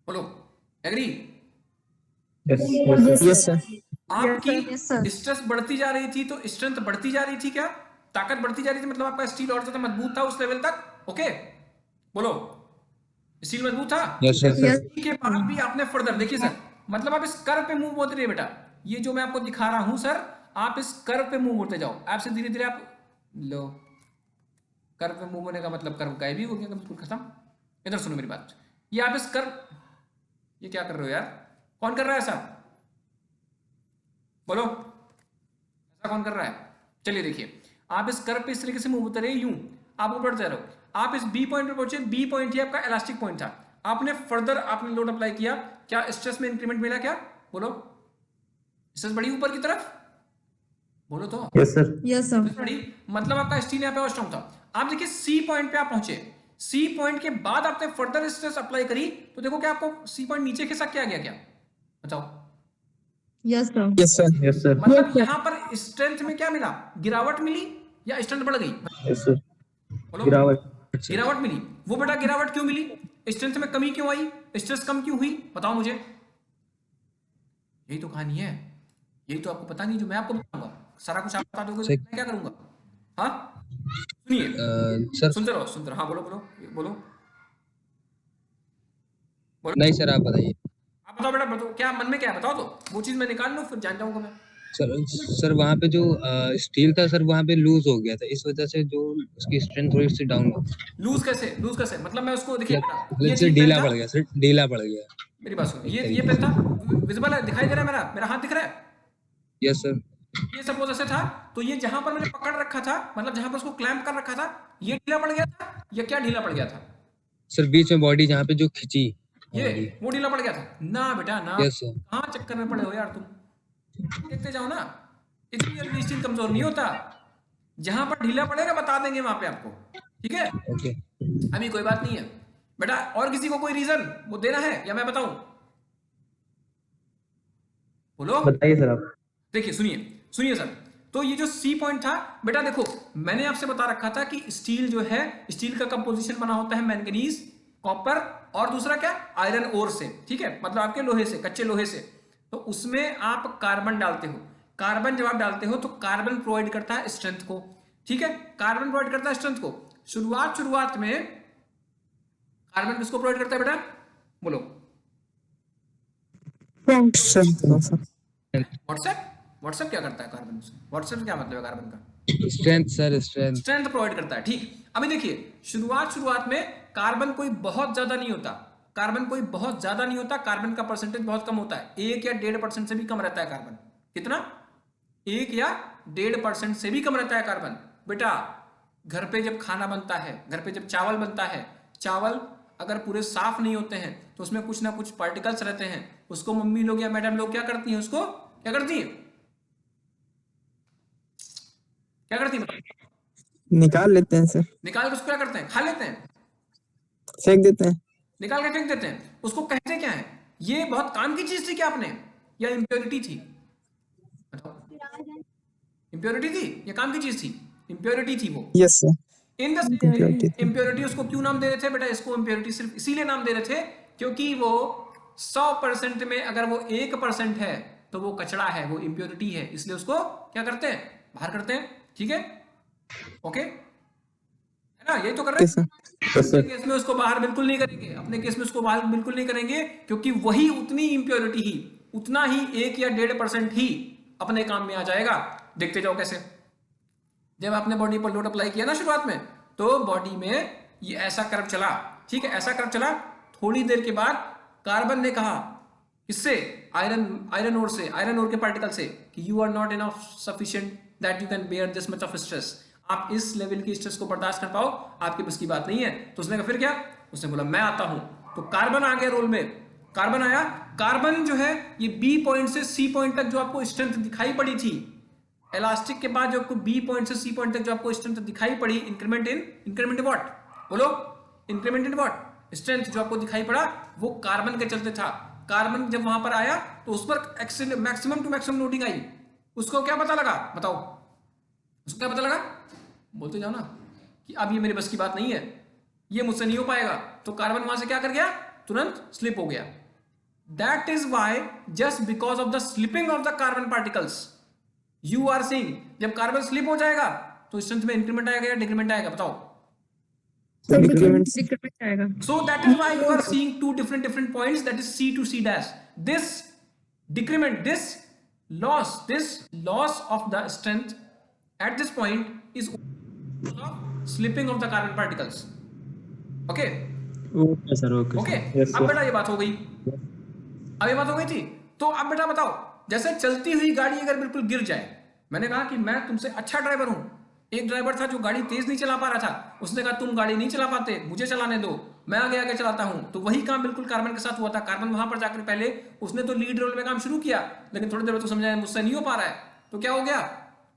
Speaker 1: बोलो agree.
Speaker 5: Yes, yes, sir. Yes, sir.
Speaker 1: आपकी
Speaker 3: Yes, sir.
Speaker 1: स्ट्रेस बढ़ती जा रही थी तो स्ट्रेंथ बढ़ती जा रही थी, क्या ताकत बढ़ती जा रही थी, मतलब आपका स्टील और ज्यादा मजबूत था उस लेवल तक। ओके बोलो, स्टील मजबूत था।
Speaker 4: Yes sir.
Speaker 3: Yes.
Speaker 1: इसी के बाद भी आपने फर्दर देखिए सर, मतलब आप इस कर्व पे मूव होते रहिए बेटा। ये जो मैं आपको दिखा रहा हूं सर, आप इस कर्व पे मूव होते जाओ, आपसे धीरे धीरे आप लो। कर्व पे मूव होने का मतलब कर्व गायब ही हो गया, बिल्कुल खत्म। इधर सुनो मेरी बात, ये आप इस कर्व, ये क्या कर रहे हो यार, कौन कर रहा है ऐसा, बोलो ऐसा कौन कर रहा है। चलिए देखिए, आप इस कर्व पे इस तरीके से मूव होते रहे, यूं आप ऊपर जा रहे हो, आप इस बी पॉइंट पे पहुंचे। बी पॉइंट ही आपका इलास्टिक पॉइंट था। आपने फर्दर आपने लोड अप्लाई किया, क्या स्ट्रेस में इंक्रीमेंट मिला, क्या बोलो, स्ट्रेस बढ़ी ऊपर की तरफ, बोलो तो
Speaker 5: Yes, sir.
Speaker 3: Yes, sir.
Speaker 1: Stress बढ़ी, मतलब आपका स्टील यहाँ पे और स्ट्रॉन्ग था। आप देखिए सी पॉइंट पे आप पहुंचे, सी पॉइंट के बाद आपने फर्दर स्ट्रेस अप्लाई करी तो देखो क्या आपको सी पॉइंट नीचे खिसक के आ गया, क्या बताओ।
Speaker 3: Yes, sir.
Speaker 5: Yes, sir. Yes, sir.
Speaker 1: मतलब यहाँ पर स्ट्रेंथ में क्या मिला, गिरावट मिली या स्ट्रेंथ बढ़ गई,
Speaker 5: Yes, sir.
Speaker 1: बोलो।
Speaker 5: गिरावट।
Speaker 1: गिरावट मिली। वो बेटा गिरावट क्यों मिली, स्ट्रेंथ में कमी क्यों आई, स्ट्रेस कम क्यों हुई, बताओ मुझे। यही तो कहानी है, यही तो आपको पता नहीं जो मैं आपको बताऊंगा, सारा कुछ आप बता दोगे तो मैं क्या करूंगा। हाँ सुनिए,
Speaker 4: सर
Speaker 1: सुनते रहो सुनते रहो, हाँ बोलो बोलो बोलो बोलो।
Speaker 4: नहीं सर, आप बताइए।
Speaker 1: आप बताओ बेटा, बताओ क्या मन में क्या है, बताओ तो वो चीज मैं निकाल लूं, फिर जान जाऊंगा मैं।
Speaker 4: सर वहाँ पे जो स्टील था सर, वहाँ पे लूज हो गया था, इस वजह से जो उसकी स्ट्रेंथ थोड़ी सी डाउन हो गई।
Speaker 1: लूज कैसे, लूज कैसे, मतलब मैं उसको देखिए बेटा, ये
Speaker 4: मतलब से
Speaker 1: चीज
Speaker 4: ढीला
Speaker 1: पेन
Speaker 4: पड़
Speaker 1: था,
Speaker 4: गया सर, ढीला पड़ गया।
Speaker 1: मेरी बात सुनो, ये पेन था, विजिबल है, दिखाई दे रहा है, मेरा मेरा हाथ दिख रहा है।
Speaker 4: Yes sir.
Speaker 1: ये सपोज ऐसे था, तो ये जहां पर मैंने पकड़ रखा था, मतलब जहां पर उसको क्लैंप कर रखा था, ये ढीला पड़ गया था या क्या ढीला पड़ गया था,
Speaker 4: सर बीच में बॉडी जहाँ पे जो खिंची
Speaker 1: ये वो ढीला पड़ गया था ना बेटा ना।
Speaker 4: Yes sir.
Speaker 1: कहाँ चक्कर में पड़े हो यार तुम, देखते जाओ ना, इतनी जल्दी स्टील कमजोर नहीं होता। जहां पर ढीला पड़ेगा बता देंगे वहां पे आपको, ठीक है।
Speaker 4: ओके।
Speaker 1: अभी कोई बात नहीं है बेटा, और किसी को कोई रीजन वो देना है या मैं बताऊं, बोलो।
Speaker 5: बताइए सर आप।
Speaker 1: देखिए सुनिए सुनिए सर, तो ये जो सी पॉइंट था बेटा, देखो मैंने आपसे बता रखा था कि स्टील जो है, स्टील का कंपोजिशन बना होता है मैंगनीज, कॉपर और दूसरा क्या, आयरन ओर से, ठीक है, मतलब आपके लोहे से, कच्चे लोहे से। तो उसमें आप कार्बन डालते हो, कार्बन जब आप डालते हो तो कार्बन प्रोवाइड करता है स्ट्रेंथ को, ठीक है, कार्बन प्रोवाइड करता है स्ट्रेंथ को। शुरुआत में कार्बन किसको प्रोवाइड करता है बेटा, बोलो। व्हाट्सएप, व्हाट्सएप क्या करता है कार्बन से, व्हाट्सएप क्या मतलब है कार्बन का,
Speaker 4: strength sir, strength.
Speaker 1: Strength provide करता है, ठीक। अभी देखिए शुरुआत में कार्बन कोई बहुत ज्यादा नहीं होता, कार्बन कोई बहुत ज्यादा नहीं होता, कार्बन का परसेंटेज बहुत कम होता है, 1 या 1.5% से भी कम रहता है कार्बन। कितना, 1 या 1.5% से भी कम रहता है कार्बन। बेटा घर पे जब खाना बनता है, घर पे जब चावल बनता है, चावल अगर पूरे साफ नहीं होते हैं तो उसमें कुछ ना कुछ पार्टिकल्स रहते हैं, उसको मम्मी लोग या मैडम लोग क्या करती हैं, उसको क्या करती है? क्या करती है?
Speaker 5: निकाल लेते हैं सर,
Speaker 1: निकाल के उसको क्या करते हैं? खा लेते हैं,
Speaker 5: फेंक देते हैं।
Speaker 1: निकाल के फेंक देते हैं। उसको कहते क्या है? ये बहुत काम की चीज थी क्या आपने, या इम्प्योरिटी थी? बताओ, इम्प्योरिटी थी या काम की चीज थी? इम्प्योरिटी थी वो।
Speaker 5: Yes sir,
Speaker 1: in the
Speaker 5: impurity थी।
Speaker 1: इम्प्योरिटी उसको क्यों नाम दे रहे थे बेटा? इसको इम्प्योरिटी सिर्फ इसीलिए नाम दे रहे थे क्योंकि वो 100% में अगर वो 1% है तो वो कचरा है, वो इम्प्योरिटी है, इसलिए उसको क्या करते हैं? बाहर करते हैं। ठीक है, ओके, है ना? यही तो कर रहे हैं। अपने केस में उसको बाहर बिल्कुल नहीं करेंगे, अपने केस में उसको बाहर बिल्कुल नहीं करेंगे, क्योंकि वही उतनी इम्प्योरिटी ही, उतना ही 1 या 1.5% ही अपने काम में आ जाएगा। देखते जाओ कैसे। जब आपने बॉडी पर लोड अप्लाई किया ना शुरुआत में, तो बॉडी में ये ऐसा कर्व चला, ठीक है, ऐसा कर्व चला। थोड़ी देर के बाद कार्बन ने कहा, किससे? आयरन ओर से, आयरन ओर के पार्टिकल से, कि you are not enough sufficient that you can bear this much of stress. आप इस लेवल की स्ट्रेस को बर्दाश्त कर पाओ, आपकी बस की बात नहीं है। तो उसने कहा फिर क्या? उसने बोला मैं आता हूं। तो कार्बन आ गया रोल में, कार्बन आया। कार्बन जो है ये बी पॉइंट से सी पॉइंट तक जो आपको स्ट्रेंथ दिखाई पड़ी थी, इलास्टिक के बाद जो आपको बी पॉइंट से सी पॉइंट तक जो आपको स्ट्रेंथ दिखाई पड़ी, इंक्रीमेंट इन व्हाट? बोलो, इंक्रीमेंट इन व्हाट? स्ट्रेंथ जो आपको दिखाई पड़ा वो कार्बन के चलते था। कार्बन जब वहां पर आया तो उस पर मैक्सिमम टू मैक्सिमम लोडिंग आई। उसको क्या पता लगा? बताओ, उसको क्या पता लगा? बोलते जाओ ना कि अब ये मेरे बस की बात नहीं है, ये मुझसे नहीं हो पाएगा। तो कार्बन वहां से क्या कर गया? तुरंत स्लिप हो गया। That is why, just because of the slipping of the carbon particles, you are seeing, जब कार्बन स्लिप हो जाएगा तो स्ट्रेंथ में इंक्रीमेंट आएगा या डिक्रीमेंट आएगा? बताओ।
Speaker 3: डिक्रीमेंट आएगा।
Speaker 1: So that is why you are seeing two different points, that is C to C dash. This decrement, this loss of the strength at this point is because of slipping of the carbon particles. Okay?
Speaker 2: Okay sir, okay
Speaker 1: Okay?
Speaker 5: Yes,
Speaker 1: अब
Speaker 5: sir.
Speaker 1: बेटा ये बात हो गई, अब ये बात हो गई थी। तो अब बेटा बताओ, जैसे चलती हुई गाड़ी अगर बिल्कुल गिर जाए, मैंने कहा कि मैं तुमसे अच्छा ड्राइवर हूं। एक ड्राइवर था जो गाड़ी तेज नहीं चला पा रहा था, उसने कहा तुम गाड़ी नहीं चला पाते, मुझे चलाने दो, मैं आगे आगे चलाता हूं। तो वही काम बिल्कुल कार्बन के साथ हुआ था। कार्बन वहां पर जाकर पहले उसने तो लीड रोल में काम शुरू किया, लेकिन थोड़ी देर में तो समझाया मुझसे नहीं हो पा रहा है। तो क्या हो गया?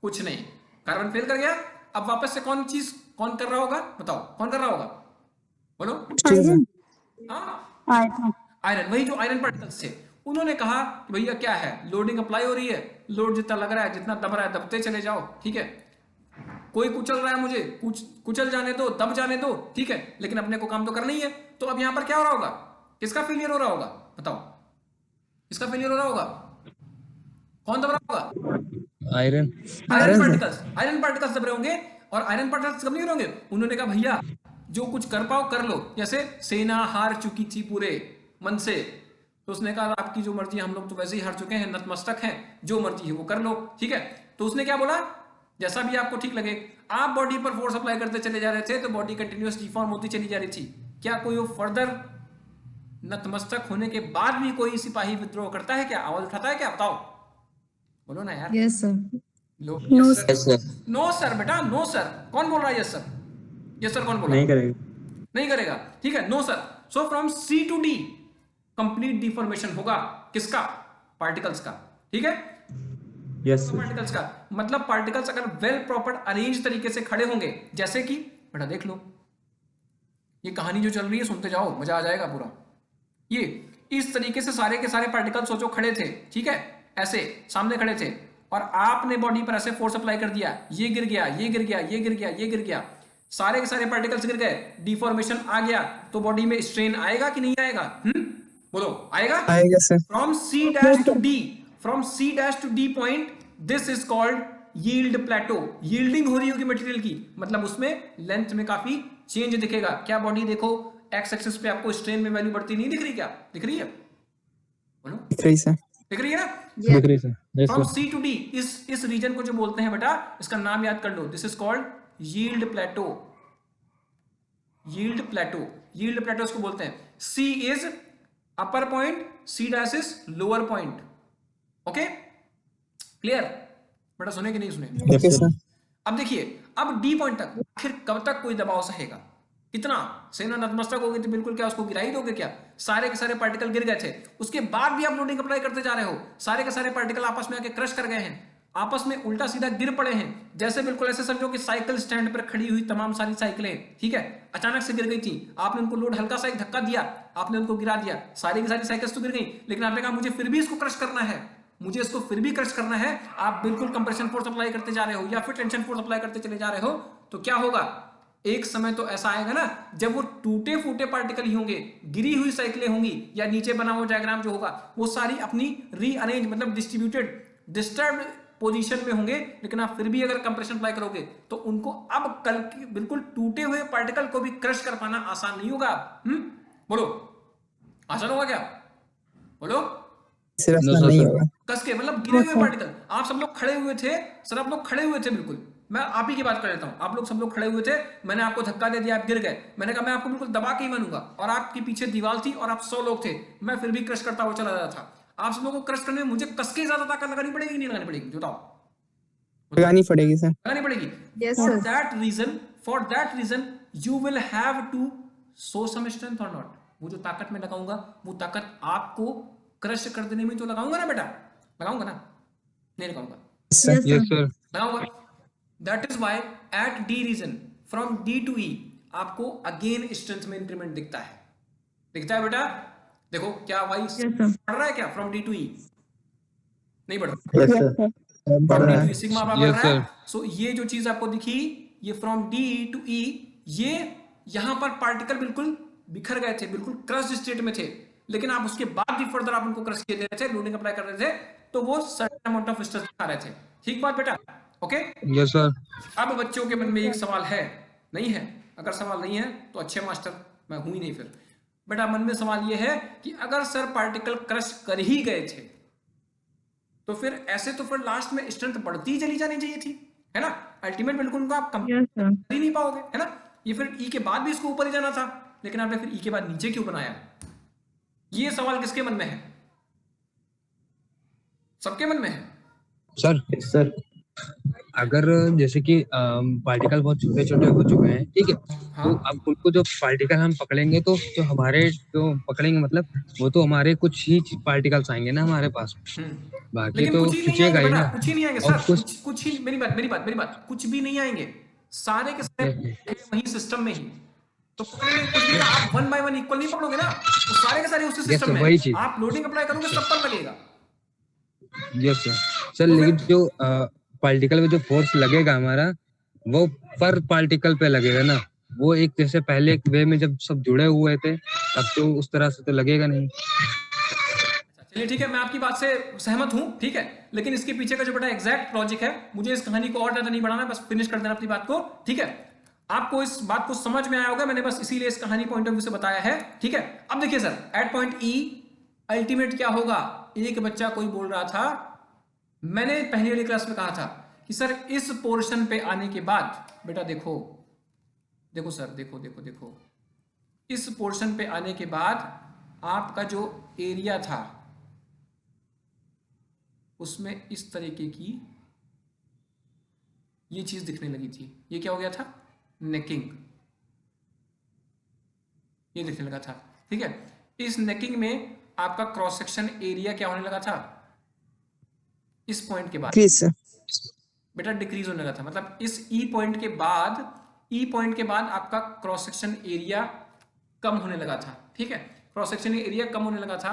Speaker 1: कुछ नहीं, कार्बन फेल कर गया। अब वापस से कौन कर रहा होगा? बताओ, कौन कर रहा होगा? बोलो।
Speaker 3: आयरन,
Speaker 1: हाँ,
Speaker 3: आयरन।
Speaker 1: आयरन, वही जो आयरन पार्टिकल्स थे, उन्होंने कहा कि भैया क्या है, लोडिंग अप्लाई हो रही है, लोड जितना लग रहा है, जितना दब रहा है दबते चले जाओ, ठीक है। कोई कुचल रहा है, मुझे कुचल जाने दो, दब जाने दो, ठीक है, लेकिन अपने को काम तो करना ही है। तो अब यहां पर क्या हो रहा होगा? किसका फेलियर हो रहा होगा? बताओ, किसका फेलियर हो रहा होगा? कौन दब रहा होगा?
Speaker 4: आयरन।
Speaker 1: आयरन पार्टिकल्स दब रहे होंगे। और आयरन पार्टिकल्स कब नहीं होंगे? उन्होंने कहा भैया जो कुछ कर पाओ कर लो। जैसे सेना हार चुकी थी पूरे मन से, तो उसने कहा आपकी जो मर्जी, हम लोग तो वैसे ही हार चुके हैं, नतमस्तक हैं, जो मर्जी है वो कर लो, ठीक है। तो उसने क्या बोला? जैसा भी आपको ठीक लगे। आप बॉडी पर फोर्स अप्लाई करते चले जा रहे थे तो बॉडी कंटिन्यूअस डिफॉर्म होती चली जा रही थी। क्या कोई वो फर्दर नतमस्तक होने के बाद भी कोई सिपाही विद्रोह करता है क्या? आवाज उठाता है क्या? बताओ, बोलो ना यार।
Speaker 3: Yes sir.
Speaker 1: लो,
Speaker 4: सर।
Speaker 1: नो सर बेटा, नो सर। कौन बोल रहा है? यस सर, यस सर कौन बोला?
Speaker 2: नहीं करेगा।
Speaker 1: नहीं करेगा, ठीक है, no sir. So from C to D complete deformation होगा। किसका? पार्टिकल्स का, ठीक है।
Speaker 2: यस
Speaker 1: पार्टिकल्स का मतलब पार्टिकल्स अगर वेल प्रॉपर अरेंज तरीके से खड़े होंगे, जैसे कि बेटा देख लो, ये कहानी जो चल रही है सुनते जाओ, मजा आ जाएगा पूरा। ये इस तरीके से सारे के सारे पार्टिकल्स सोचो खड़े थे, ठीक है, ऐसे सामने खड़े थे, और आपने बॉडी पर ऐसे फोर्स अप्लाई कर दिया, ये गिर गया, ये गिर गया, ये गिर गया, ये गिर गया, सारे के सारे पार्टिकल्स गिर गए, डिफॉर्मेशन आ गया, तो बॉडी में स्ट्रेन आएगा कि नहीं आएगा? बोलो, आएगा?
Speaker 5: आएगा sir.
Speaker 1: From C dash to D, from C dash to D point, this is called yield plateau. Yielding हो रही होगी मटेरियल की, मतलब उसमें लेंथ में काफी चेंज दिखेगा। क्या बॉडी देखो, एक्स एक्सिस पे आपको स्ट्रेन में वैल्यू बढ़ती नहीं दिख रही? क्या दिख रही है? बोलो,
Speaker 5: दिख रही सर।
Speaker 1: दिख रही है ना?
Speaker 4: दिख रही sir. Yes
Speaker 1: from
Speaker 4: sir.
Speaker 1: C to D, इस रीजन को जो बोलते हैं बेटा, इसका नाम याद कर लो, this is called yield plateau. Yield plateau, yield plateau इसको बोलते हैं। C is upper point, C dash is lower point. Okay, clear बेटा? सुने कि नहीं सुने?
Speaker 5: Okay sir.
Speaker 1: अब देखिए, अब डी पॉइंट तक आखिर कब तक कोई दबाव सहेगा? कितना सेना नतमस्तक हो गई थी, बिल्कुल क्या उसको गिरा ही दोगे क्या? सारे के सारे पार्टिकल गिर गए थे, उसके बाद भी आप लोडिंग अप्लाई करते जा रहे हो, सारे के सारे पार्टिकल आपस में आके क्रश कर गए हैं, आपस में उल्टा सीधा गिर पड़े हैं, जैसे बिल्कुल ऐसे समझो कि साइकिल स्टैंड पर खड़ी हुई तमाम सारी साइकिलें, ठीक है, अचानक से गिर गई थी, आपने उनको लोड हल्का सा एक धक्का दिया, आपने उनको गिरा दिया, सारी की सारी साइकिल्स तो गिर गई, लेकिन आपने कहा मुझे फिर भी इसको क्रश करना है, मुझे इसको फिर भी क्रश करना है। आप बिल्कुल कंप्रेशन फोर्स अप्लाई करते जा रहे हो या फिर टेंशन फोर्स अप्लाई करते चले जा रहे हो, तो क्या होगा? एक समय तो ऐसा आएगा ना जब वो टूटे फूटे पार्टिकल ही होंगे, गिरी हुई साइकिलें होंगी, या नीचे बना हुआ डायग्राम जो होगा वो सारी अपनी रीअरेंज मतलब डिस्ट्रीब्यूटेड डिस्टर्ब पोजीशन में होंगे, लेकिन आप फिर भी अगर कंप्रेशन अप्लाई करोगे तो उनको अब कल के बिल्कुल टूटे हुए पार्टिकल को भी क्रश कर पाना आसान नहीं होगा। बोलो आसान होगा क्या? बोलो।
Speaker 5: सिर्फ
Speaker 4: No,
Speaker 5: आसान
Speaker 4: sir,
Speaker 5: नहीं
Speaker 4: sir.
Speaker 5: होगा।
Speaker 1: कस के मतलब गिरे हुए पार्टिकल, आप सब लोग खड़े हुए थे सर, आप लोग खड़े हुए थे बिल्कुल, मैं आप ही की बात कर लेता हूं, आप लोग सब लोग खड़े हुए थे, मैंने आपको धक्का दे दिया, आप गिर गए, मैंने कहा मैं आपको बिल्कुल दबा के ही मानूंगा, और आपके पीछे दीवार थी और आप 100 लोग थे, मैं फिर भी क्रश करता हुआ चला जाता था। आप सब लोगों को क्रश करने में मुझे कस के ज्यादा ताकत लगानी पड़ेगी नहीं लगानी पड़ेगी? बताओ।
Speaker 5: लगानी पड़ेगी सर।
Speaker 1: लगानी पड़ेगी।
Speaker 3: Yes,
Speaker 1: For
Speaker 3: sir.
Speaker 1: that reason you will have to show some strength or not। वो जो ताकत मैं लगाऊंगा वो ताकत आपको क्रश कर देने में तो लगाऊंगा ना बेटा, लगाऊंगा ना? नहीं लगाऊंगा?
Speaker 3: Yes,
Speaker 4: Yes,
Speaker 3: sir.
Speaker 4: sir.
Speaker 1: लगाऊंगा। That is Y at D region from D to E आपको अगेन स्ट्रेंथ में इंक्रीमेंट दिखता है, दिखता है बेटा? देखो क्या वाई
Speaker 3: Yes, sir.
Speaker 1: बढ़ रहा है क्या फ्रॉम डी टू ई? नहीं बढ़ रहा,
Speaker 5: यस सर। बढ़
Speaker 1: फ्रॉम डी
Speaker 5: रहा
Speaker 1: टू
Speaker 5: है।
Speaker 1: ई सिग्मा बढ़
Speaker 4: Yes,
Speaker 1: रहा है।
Speaker 4: sir.
Speaker 1: सो ये जो चीज आपको दिखी, ये फ्रॉम डी टू ई, ये यहां पर पार्टिकल बिल्कुल बिखर गए थे, बिल्कुल क्रश स्टेट में थे, लेकिन आप उसके बाद भी फर्दर आप उनको क्रश किए दे रहे थे, लोडिंग अप्लाई कर रहे थे, तो वो सर्टेन अमाउंट ऑफ स्ट्रेस दिखा रहे थे। ठीक बात बेटा? ओके।
Speaker 4: Yes, sir.
Speaker 1: अब बच्चों के मन में एक सवाल है, नहीं है? अगर सवाल नहीं है तो अच्छे मास्टर मैं हूं ही नहीं। फिर बेटा मन में सवाल ये है कि अगर सर पार्टिकल क्रश कर ही गए थे तो फिर ऐसे तो फिर लास्ट में स्ट्रेंथ बढ़ती ही चली जानी चाहिए थी, है ना? अल्टीमेट बिल्कुल उनको आप कम
Speaker 3: Yes, sir.
Speaker 1: कर ही नहीं पाओगे, है ना? ये फिर ई के बाद भी इसको ऊपर ही जाना था, लेकिन आपने फिर ई के बाद नीचे क्यों बनाया? ये सवाल किसके मन में है? सबके मन में है।
Speaker 4: सर
Speaker 5: सर
Speaker 4: अगर जैसे कि पार्टिकल बहुत छोटे छोटे हो चुके हैं, ठीक है,
Speaker 1: हाँ।
Speaker 4: तो अब उनको जो पार्टिकल हम पकड़ेंगे तो जो हमारे जो पकड़ेंगे मतलब वो तो हमारे कुछ ही पार्टिकल्स आएंगे ना हमारे पास, बाकी
Speaker 1: लेकिन
Speaker 4: तो
Speaker 1: कुछ ही नहीं
Speaker 4: खींचेगा
Speaker 1: आएंगे
Speaker 4: ही
Speaker 1: बेटा,
Speaker 4: ना।
Speaker 1: कुछ ही नहीं आएंगे
Speaker 4: और
Speaker 1: सर,
Speaker 4: कुछ
Speaker 1: कुछ ही, मेरी बात, कुछ भी नहीं आएंगे, सारे के सारे वही सिस्टम में ही तो पकड़ेंगे। कुछ भी आप वन बाय वन इक्वल नहीं पकड़ोगे ना, तो सारे के सारे उसी
Speaker 4: Yes,
Speaker 1: सिस्टम
Speaker 4: sir,
Speaker 1: में
Speaker 4: वही चीज।
Speaker 1: आप लोडिंग अप्लाई करोगे सब पर लगेगा।
Speaker 4: Yes sir. सर लेकिन जो पार्टिकल में जो फोर्स लगेगा हमारा वो पर पार्टिकल पे लगेगा ना, वो एक जैसे पहले एक वे में जब सब जुड़े हुए थे अब तो उस तरह से तो लगेगा नहीं।
Speaker 1: चलिए ठीक है, मैं आपकी बात से सहमत हूं, ठीक है, लेकिन इसके पीछे का जो बेटा एग्जैक्ट लॉजिक है, मुझे इस कहानी को और ज्यादा नहीं बढ़ाना, बस फिनिश कर देना अपनी बात को, ठीक है? आपको इस बात को समझ में आया होगा, मैंने बस इसीलिए इस कहानी पॉइंट ऑफ व्यू से बताया है, ठीक है? अब देखिए sir, at point E ultimate क्या होगा? एक बच्चा कोई बोल रहा था, मैंने पहली वाली क्लास में कहा था कि सर इस पोर्शन पे आने के बाद, बेटा देखो देखो सर, देखो देखो देखो, इस पोर्शन पे आने के बाद आपका जो एरिया था उसमें इस तरीके की ये चीज दिखने लगी थी। ये क्या हो गया था? नेकिंग, ये दिखने लगा था, ठीक है? इस नेकिंग में आपका क्रॉस सेक्शन एरिया क्या होने लगा था? इस पॉइंट के बाद
Speaker 5: क्रिस
Speaker 1: बेटा डिक्रीज होने लगा था, मतलब इस ई पॉइंट के बाद आपका क्रॉस सेक्शन एरिया कम होने लगा था, ठीक है? क्रॉस सेक्शन एरिया कम होने लगा था।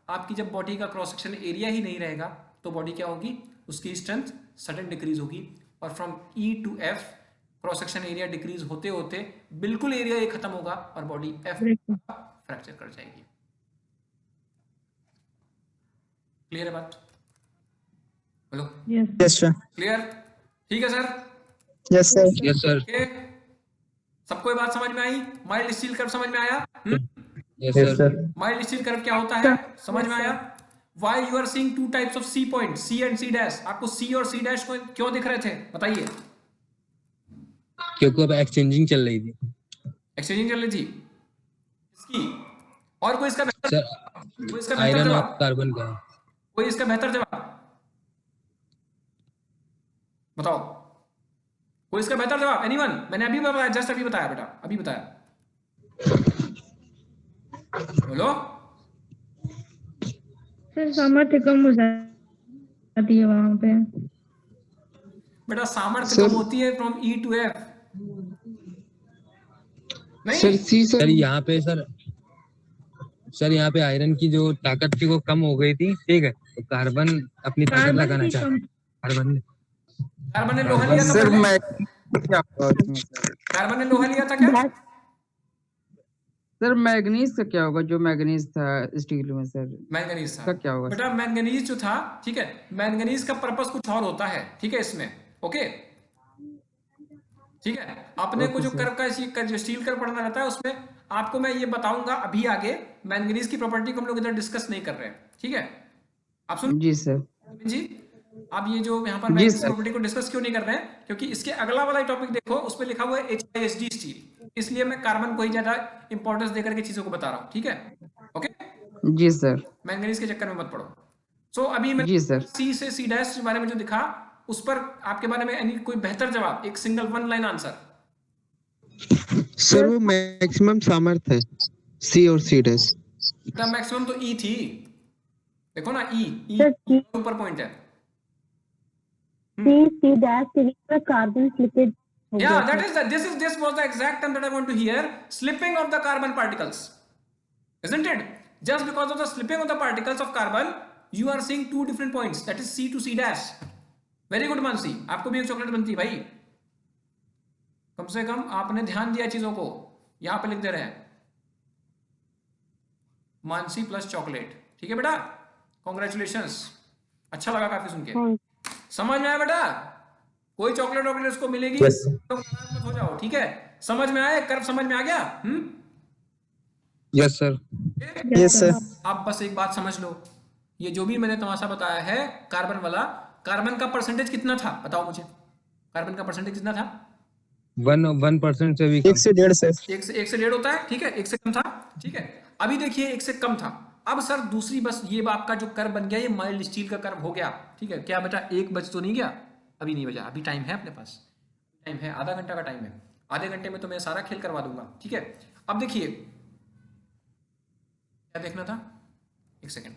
Speaker 1: आपकी जब बॉडी का क्रॉस सेक्शन एरिया ही नहीं रहेगा तो बॉडी क्या होगी? उसकी स्ट्रेंथ सडन डिक्रीज होगी, और from E to F cross section area decrease होते होते बिल्कुल एरिया ये खत्म होगा और बॉडी एफ फ्रैक्चर कर जाएगी। क्लियर है बात? बोलो
Speaker 5: यस सर।
Speaker 1: क्लियर? ठीक है sir?
Speaker 5: Yes sir.
Speaker 4: Yes sir.
Speaker 1: Okay, सबको ये बात समझ में आई? माइल्ड स्टील कर्व समझ में आया?
Speaker 4: Yes sir.
Speaker 1: Mild steel curve क्या होता है समझ में आया? Why you are seeing two types of C point, C and C dash? आपको C और C dash को क्यों दिख रहे थे बताइए?
Speaker 4: क्योंकि अब एक्सचेंजिंग चल रही थी।
Speaker 1: एक्सचेंजिंग चल रही थी इसकी, और कोई इसका बेहतर, कोई इसका बेहतर
Speaker 4: आयरन और
Speaker 1: जवाब,
Speaker 4: कार्बन का।
Speaker 1: कोई इसका बेहतर जवाब बताओ, कोई इसका बेहतर जवाब? एनीवन? मैंने अभी बताया, जस्ट अभी बताया बेटा, अभी बताया। बोलो।
Speaker 6: सर सामर्थ्य कम हो जाती है वहां पे।
Speaker 1: बेटा सामर्थ्य
Speaker 5: सर
Speaker 1: कम होती है फ्रॉम ई टू एफ, नहीं?
Speaker 5: सर सी
Speaker 4: सर
Speaker 5: सर
Speaker 4: यहाँ पे सर यहाँ पे आयरन की जो ताकत थी वो कम हो गई थी, ठीक है, तो कार्बन अपनी ताकत
Speaker 6: कार्बन
Speaker 4: लगाना
Speaker 6: की
Speaker 4: चाहता
Speaker 6: कम।
Speaker 4: है। कार्बन
Speaker 1: कार्बन ने लोहा लिया था
Speaker 5: सर
Speaker 1: पहले,
Speaker 5: मैं क्या होगा उसमें सर?
Speaker 1: कार्बन ने लोहा लिया था क्या?
Speaker 7: सर मैग्नीज का क्या होगा, जो मैग्नीज था स्टील में सर,
Speaker 1: मैंगनीज था।
Speaker 7: का क्या होगा
Speaker 1: बेटा मैंगनीज जो था, ठीक है, मैंगनीज का पर्पस कुछ और होता है, ठीक है इसमें, ओके, ठीक है। अपने को
Speaker 7: ओके
Speaker 1: जो
Speaker 7: सर।
Speaker 1: कर्व का जो स्टील कर्व पढ़ना रहता है उसमें आपको मैं ये बताऊंगा अभी आगे। मैंगनीज की प्रॉपर्टी को हम लोग इधर डिस्कस नहीं कर रहे हैं, ठीक है? आप सुन
Speaker 7: जी सर।
Speaker 1: जी। अब ये जो यहाँ पर
Speaker 7: जी
Speaker 1: मैग्नीज की
Speaker 7: सर।
Speaker 1: प्रॉपर्टी को डिस्कस क्यों नहीं कर रहे हैं, क्योंकि इसके अगला वाला टॉपिक देखो, उस पर लिखा हुआ है HISD स्टील, इसलिए मैं कार्बन को ही ज्यादा इंपॉर्टेंस देकर के चीजों को बता रहा हूँ, ठीक है? ओके,
Speaker 7: जी सर।
Speaker 1: मैंगनीज के चक्कर में मत पड़ो। सो अभी मैं
Speaker 7: जी सर।
Speaker 1: सी से सी डैश के बारे में जो दिखा, उस पर आपके बारे में यानी कोई बेहतर जवाब, एक single one line answer.
Speaker 5: Sir वो मैक्सिमम सामर्थ्य है सी और सी डैश।
Speaker 1: मैक्सिमम तो ई थी, देखो ना, ई
Speaker 6: सर
Speaker 1: ऊपर पॉइंट है।
Speaker 6: सी डैश के बीच में कार्बन स्लिपेज हो गया
Speaker 1: Yeah,
Speaker 6: था।
Speaker 1: this was the exact term that I want to hear. Slipping of the carbon particles, isn't it? Just because of the slipping of the particles of carbon, you are seeing two different points. That is C to C dash. Very good Mansi, आपको भी एक chocolate बनती है भाई। कम से कम आपने ध्यान दिया चीजों को, यहां पे लिख दे रहे हैं मानसी प्लस चॉकलेट, ठीक है बेटा? कॉन्ग्रेचुलेशंस, अच्छा लगा काफी सुन के। समझ में आया बेटा? कोई चॉकलेट वॉकलेट उसको मिलेगी तो नाराज मत हो जाओ, ठीक है? समझ में आया? कर्व समझ में आ गया?
Speaker 4: Yes sir.
Speaker 5: Yes sir.
Speaker 1: अब बस एक बात समझ लो, ये जो भी मैंने तमाशा बताया है कार्बन वाला, कार्बन का परसेंटेज कितना था बताओ मुझे? कार्बन का परसेंटेज कितना था?
Speaker 4: 1% से भी
Speaker 5: एक
Speaker 4: कम।
Speaker 5: से डेढ़ सर।
Speaker 1: एक से डेढ़ होता है, ठीक है, एक से कम था, ठीक है। अभी देखिए एक से कम था। अब सर दूसरी बस ये आपका जो कर्व बन गया, ये माइल्ड स्टील का कर्व हो गया, ठीक है? क्या बेटा एक बज तो नहीं गया? अभी नहीं बजा, अभी टाइम है अपने पास, टाइम है, आधा घंटा का टाइम है। आधे घंटे में तो मैं सारा खेल करवा दूंगा, ठीक है? अब देखिए क्या देखना था, एक सेकेंड।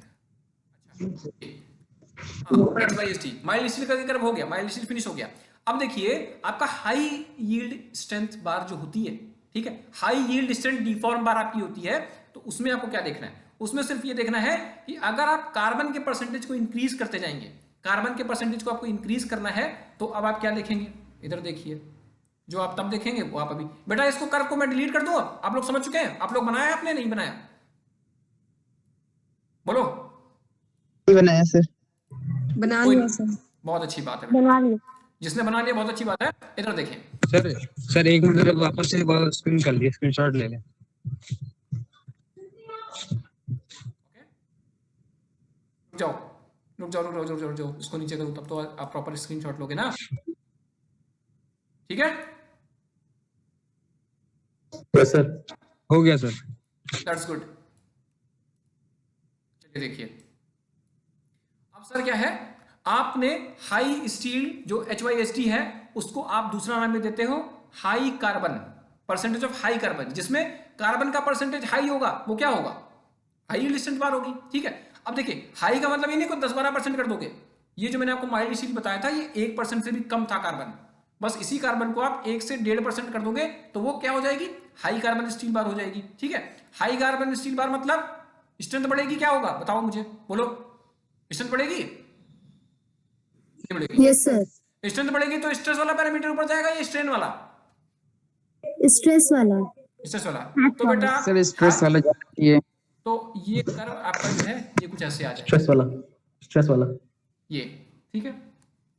Speaker 1: माइल्ड स्टील का कर्व हो गया, माइल्ड स्टील फिनिश हो गया। अब देखिए आपका हाई यील्ड स्ट्रेंथ बार जो होती है, ठीक है, हाई यील्ड स्ट्रेंथ डिफॉर्म बार आपकी होती है, तो उसमें आपको क्या देखना है? उसमें सिर्फ ये देखना है कि अगर आप कार्बन के परसेंटेज को इंक्रीज करते जाएंगे, कार्बन के परसेंटेज को आपको इंक्रीज करना है, तो अब आप क्या देखेंगे? इधर देखिए, जो आप तब देखेंगे वो आप अभी। बेटा इसको कर्व को मैं डिलीट कर दूं? आप लोग समझ चुके हैं? आप लोग बनाया आपने, नहीं बनाया? बोलो।
Speaker 5: नहीं बनाया सर।
Speaker 3: बना
Speaker 1: कोई
Speaker 3: लिया
Speaker 1: नहीं,
Speaker 3: सर।
Speaker 1: बहुत अच्छी बात है बेटा,
Speaker 6: बना लिया।
Speaker 1: जिसने बना लिया बहुत अच्छी बात है। इधर देखें,
Speaker 4: सर एक मिनट वापस से स्क्रीन कर लिए, स्क्रीनशॉट ले लें।
Speaker 1: रुक जाओ रुक जाओ रुक जाओ रुक जाओ रुक जाओ, इसको नीचे करूँ तब तो आप प्रॉपर स्क्रीनशॉट लोगे ना, ठीक है?
Speaker 2: Yes sir.
Speaker 4: हो गया सर।
Speaker 1: That's good. चलिए देखिए, अब सर क्या है, आपने हाई स्टील जो HYSD है उसको आप दूसरा नाम में देते हो high carbon, percentage of high carbon, जिसमें कार्बन का परसेंटेज हाई होगा, वो क्या होगा? हाई लिस्टेंट बार होगी, ठीक है? अब देखिए हाई का मतलब ये नहीं को 10-12% कर दोगे। ये जो मैंने आपको माइल्ड स्टील बताया था, ये 1% से भी कम था कार्बन। बस इसी कार्बन को आप 1 से 1.5% कर दोगे तो वो क्या हो जाएगी? हाई कार्बन स्टील बार हो जाएगी, ठीक है? हाई कार्बन स्टील बार मतलब स्ट्रेंथ बढ़ेगी, क्या होगा बताओ मुझे, बोलो। स्ट्रेंथ बढ़ेगी, नहीं बढ़ेगी?
Speaker 3: Yes sir.
Speaker 1: स्ट्रेंथ बढ़ेगी तो स्ट्रेस वाला पैरामीटर ऊपर जाएगा, ये स्ट्रेन वाला?
Speaker 3: स्ट्रेस वाला।
Speaker 1: स्ट्रेस वाला। तो बेटा
Speaker 7: सर स्ट्रेस वाला ये
Speaker 1: तो ये कर्व आपका जो है ये कुछ ऐसे आ जाए,
Speaker 2: स्ट्रेस वाला।
Speaker 1: ये, ठीक है?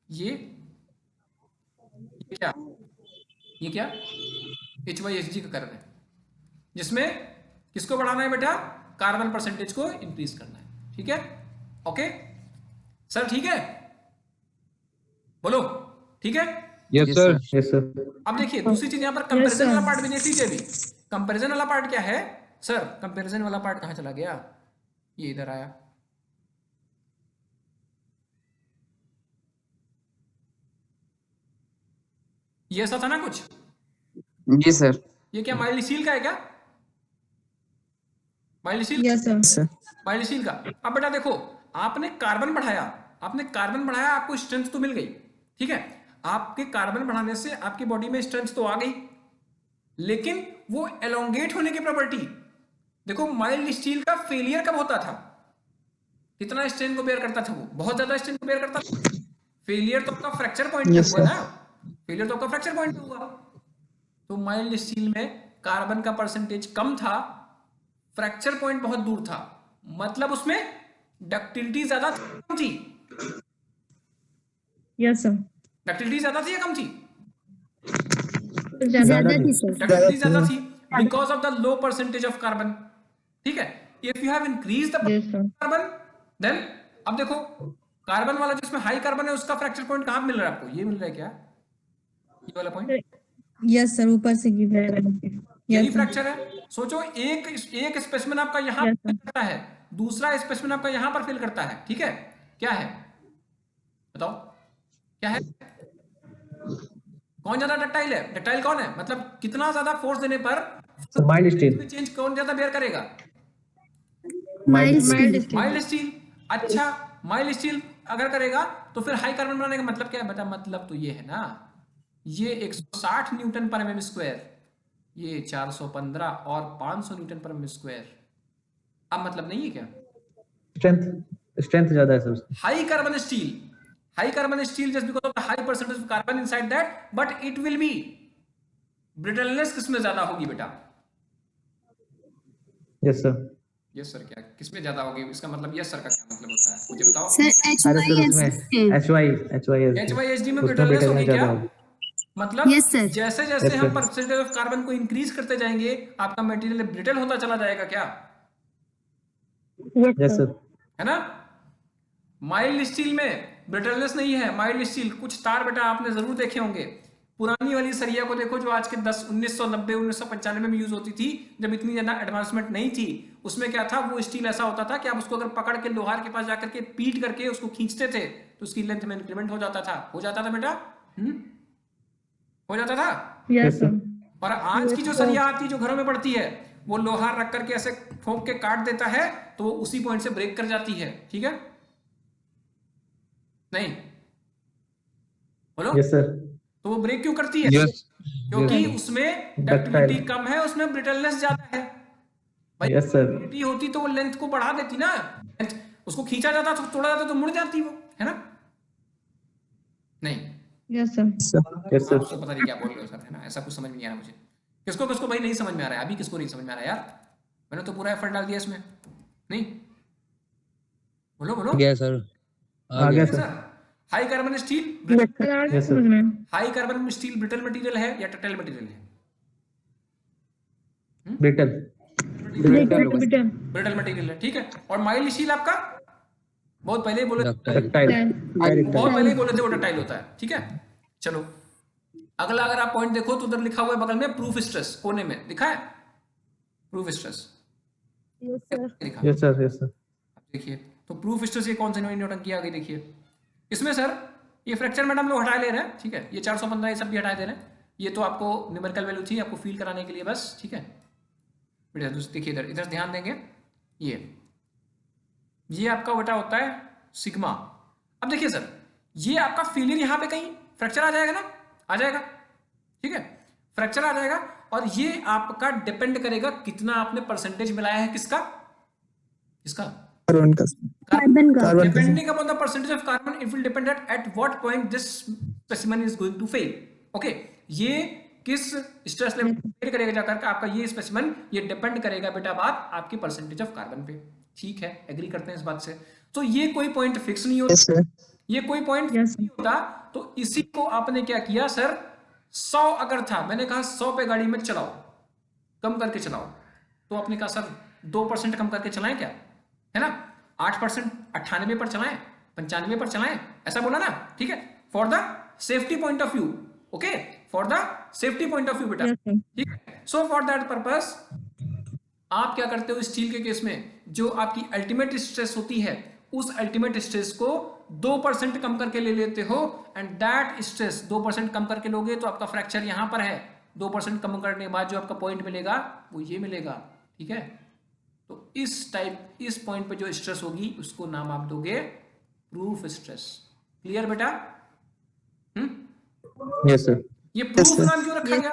Speaker 1: ये क्या, ये क्या? HYSD का कर्व है, जिसमें किसको बढ़ाना है बेटा? कार्बन परसेंटेज को इंक्रीज करना है, ठीक है? ओके सर, ठीक है? बोलो, ठीक है?
Speaker 4: Yes sir.
Speaker 2: Yes sir.
Speaker 1: अब देखिए दूसरी चीज, यहां पर कंपैरिजन वाला पार्ट भी देख लीजिए। अभी कंपैरिजन वाला पार्ट क्या है सर? कंपैरिजन वाला पार्ट कहां चला गया? ये इधर आया। ये ऐसा था ना कुछ?
Speaker 7: जी सर।
Speaker 1: ये क्या माइल्ड स्टील का है क्या? Mild steel,
Speaker 3: yes sir.
Speaker 1: Mild steel का। अब बेटा देखो, आपने कार्बन बढ़ाया, आपको स्ट्रेंथ तो मिल गई, ठीक है, आपके कार्बन बढ़ाने से आपकी बॉडी में स्ट्रेंथ तो आ गई, लेकिन वो एलोंगेट होने की प्रॉपर्टी देखो, माइल्ड स्टील का फेलियर कब होता था, कितना स्ट्रेन को बेयर करता था, वो बहुत ज्यादा स्ट्रेन को बेयर करता था। फेलियर तो आपका फ्रैक्चर पॉइंट पे
Speaker 5: Yes,
Speaker 1: हुआ
Speaker 5: sir.
Speaker 1: ना, फेलियर तो आपका फ्रैक्चर पॉइंट पे हुआ। तो माइल्ड स्टील में कार्बन का परसेंटेज कम था, फ्रैक्चर पॉइंट बहुत दूर था, मतलब उसमें डक्टिलिटी ज्यादा कम थी।
Speaker 6: Yes sir.
Speaker 1: डक्टिलिटी ज्यादा थी या कम थी?
Speaker 3: ज्यादा थी सर।
Speaker 1: डक्टिलिटी ज्यादा थी because of the low percentage of carbon, ठीक है। If you have increase the
Speaker 6: yes sir.
Speaker 1: Carbon, then अब देखो, कार्बन वाला जिसमें हाई कार्बन है उसका फ्रैक्चर पॉइंट कहां मिल रहा है आपको, ये मिल रहा है क्या, ये वाला पॉइंट,
Speaker 3: यस सर, ऊपर से गिर रहा है।
Speaker 1: यही
Speaker 3: यस
Speaker 1: फ्रैक्चर है। सोचो एक स्पेसिमेन आपका यहां
Speaker 6: Yes,
Speaker 1: पर
Speaker 6: sir.
Speaker 1: करता है, दूसरा स्पेसिमेन आपका यहां पर फिल करता है, ठीक है, क्या है बताओ, क्या है, कौन ज्यादा डक्टाइल है, डक्टाइल कौन है, मतलब कितना ज्यादा फोर्स देने पर
Speaker 8: माइल्ड स्टील।
Speaker 1: चेंज कौन ज्यादा बेयर करेगा,
Speaker 3: mild
Speaker 6: mild
Speaker 3: steel.
Speaker 6: Steel.
Speaker 1: Mild steel. अच्छा, माइल्ड स्टील अगर करेगा तो फिर हाई कार्बन बनाने का मतलब क्या है बेटा, मतलब तो ये है ना, ये 160 न्यूटन पर mm स्क्वायर, ये 415 और 500 न्यूटन पर mm स्क्वायर, अब मतलब नहीं है क्या,
Speaker 8: स्ट्रेंथ ज्यादा है sir.
Speaker 1: High carbon steel just because of the high percentage of carbon inside that, but it will be brittleness किसमें ज्यादा होगी बेटा,
Speaker 8: यस सर।
Speaker 1: यस सर, क्या किसमें ज्यादा होगी, इसका मतलब यस सर का क्या मतलब होता है, मुझे बताओ।
Speaker 3: सर
Speaker 8: अरे सर उसमें
Speaker 1: HYSD में
Speaker 8: उसमें
Speaker 1: ब्रिटलनेस
Speaker 8: ब्रिटलनेस
Speaker 1: होगी
Speaker 8: ज्यादा
Speaker 1: क्या,
Speaker 8: होगी।
Speaker 1: मतलब
Speaker 3: Yes, sir.
Speaker 1: जैसे जैसे
Speaker 8: Yes,
Speaker 1: हम
Speaker 8: sir.
Speaker 1: परसेंटेज ऑफ कार्बन को इंक्रीज करते जाएंगे आपका मटेरियल ब्रिटल होता चला जाएगा क्या,
Speaker 8: यस सर।
Speaker 1: है ना। माइल्ड स्टील में ब्रिटलनेस नहीं है, माइल्ड स्टील कुछ तार बेटा आपने जरूर देखे होंगे, पुरानी वाली सरिया को देखो जो आज के 1990 1995 में यूज होती थी, जब इतनी ज्यादा एडवांसमेंट नहीं थी, उसमें क्या था, वो स्टील ऐसा होता था कि आप उसको अगर पकड़ के लोहार के पास जाकर के पीट करके उसको खींचते थे तो उसकी लेंथ में इंक्रीमेंट हो जाता था बेटा, हो जाता था।
Speaker 6: Yes sir.
Speaker 1: और आज की जो सरिया आती जो घरों में पड़ती है, वो लोहार रख करके ऐसे ठोक के काट देता है तो वो उसी पॉइंट से ब्रेक कर जाती है, ठीक है, नहीं बोलो,
Speaker 8: यस सर।
Speaker 1: तो वो ब्रेक क्यों करती है,
Speaker 5: Yes.
Speaker 1: क्योंकि उसमें डक्टिलिटी कम है, उसमें ब्रिटलनेस ज्यादा है। भाई
Speaker 8: यस सर।
Speaker 1: डक्टिलिटी होती तो वो लेंथ को बढ़ा देती ना, उसको खींचा जाता तो तोड़ा जाता तो मुड़ जाती वो, है ना, नहीं,
Speaker 6: यस सर।
Speaker 8: यस
Speaker 1: आप
Speaker 8: सर।
Speaker 1: पता नहीं क्या बोल रहे हो सर, है ना, ऐसा कुछ समझ में नहीं आ रहा मुझे, किसको किसको भाई नहीं समझ में आ रहा है, अभी किसको नहीं समझ में आ रहा है यार, मैंने तो पूरा एफर्ट डाल दिया इसमें, नहीं बोलो बोलो,
Speaker 4: गया सर,
Speaker 8: आ गया sir.
Speaker 1: Sir. High carbon steel,
Speaker 8: Yes, sir.
Speaker 1: High carbon steel brittle material है या डक्टाइल मटेरियल है,
Speaker 8: ब्रिटल।
Speaker 1: ब्रिटल मटेरियल है, ठीक है। और माइल्ड स्टील आपका बहुत पहले ही बोले,
Speaker 8: डक्टाइल।
Speaker 1: बहुत पहले ही बोले थे वो डक्टाइल होता है, ठीक है। चलो अगला अगर आप पॉइंट देखो तो उधर लिखा हुआ है बगल में प्रूफ स्ट्रेस, कोने में दिखा है प्रूफ स्ट्रेस, लिखा
Speaker 8: यस सर। Yes sir.
Speaker 1: देखिए, तो प्रूफ स्ट्रेस ये कौन सी नई नौटंकी आ गई, देखिए इसमें सर ये फ्रैक्चर मैडम लोग हटा ले रहे हैं, ठीक है, ये 415 ये सब भी हटा दे रहे हैं, ये तो आपको न्यूमेरिकल वैल्यू थी आपको फील कराने के लिए बस, ठीक है बेटा। देखिए इधर इधर ध्यान देंगे, ये आपका बेटा होता है सिग्मा। अब देखिए सर, ये आपका फेलियर यहाँ पे कहीं फ्रैक्चर आ जाएगा ना, आ जाएगा, ठीक है, फ्रैक्चर आ जाएगा, और ये आपका डिपेंड करेगा कितना आपने परसेंटेज मिलाया है, किसका किसका
Speaker 5: कार्बन का
Speaker 3: कार्बन का।
Speaker 5: कार्बन का
Speaker 1: depending upon the percentage of carbon it will depend at what point this specimen is going to fail, okay, ये किस स्ट्रेस लेवल पे करेगा जाकर के आपका ये स्पेसिमेन, ये डिपेंड करेगा बेटा बात आपकी परसेंटेज ऑफ कार्बन पे, ठीक है, एग्री करते हैं इस बात से। तो ये कोई पॉइंट फिक्स नहीं होता,
Speaker 5: Yes, sir.
Speaker 1: ये कोई पॉइंट
Speaker 6: Yes,
Speaker 1: नहीं होता, तो इसी को आपने क्या किया सर, 100 अगर था, मैंने कहा 100 पे गाड़ी में चलाओ, कम करके चलाओ, तो आपने कहा सर 2% कम करके चलाएं क्या, है ना, 8% 98 पर चलाएं, 95 पर चलाएं, ऐसा बोला ना, ठीक है, for the safety point of view, okay, for the safety point of view बेटा,
Speaker 6: Yes, sir.
Speaker 1: ठीक है। सो फॉर दैट पर्पस आप क्या करते हो स्टील के केस में, जो आपकी अल्टीमेट स्ट्रेस होती है उस अल्टीमेट स्ट्रेस को 2% कम करके ले लेते हो, एंड दैट स्ट्रेस 2% कम करके लोगे तो आपका फ्रैक्चर यहां पर है, 2% कम करने के बाद जो आपका पॉइंट मिलेगा वो ये मिलेगा, ठीक है, तो इस पॉइंट पे जो स्ट्रेस होगी उसको नाम आप दोगे प्रूफ स्ट्रेस। क्लियर बेटा?
Speaker 8: Yes, sir.
Speaker 1: ये प्रूफ
Speaker 5: sir.
Speaker 1: नाम क्यों रखा गया?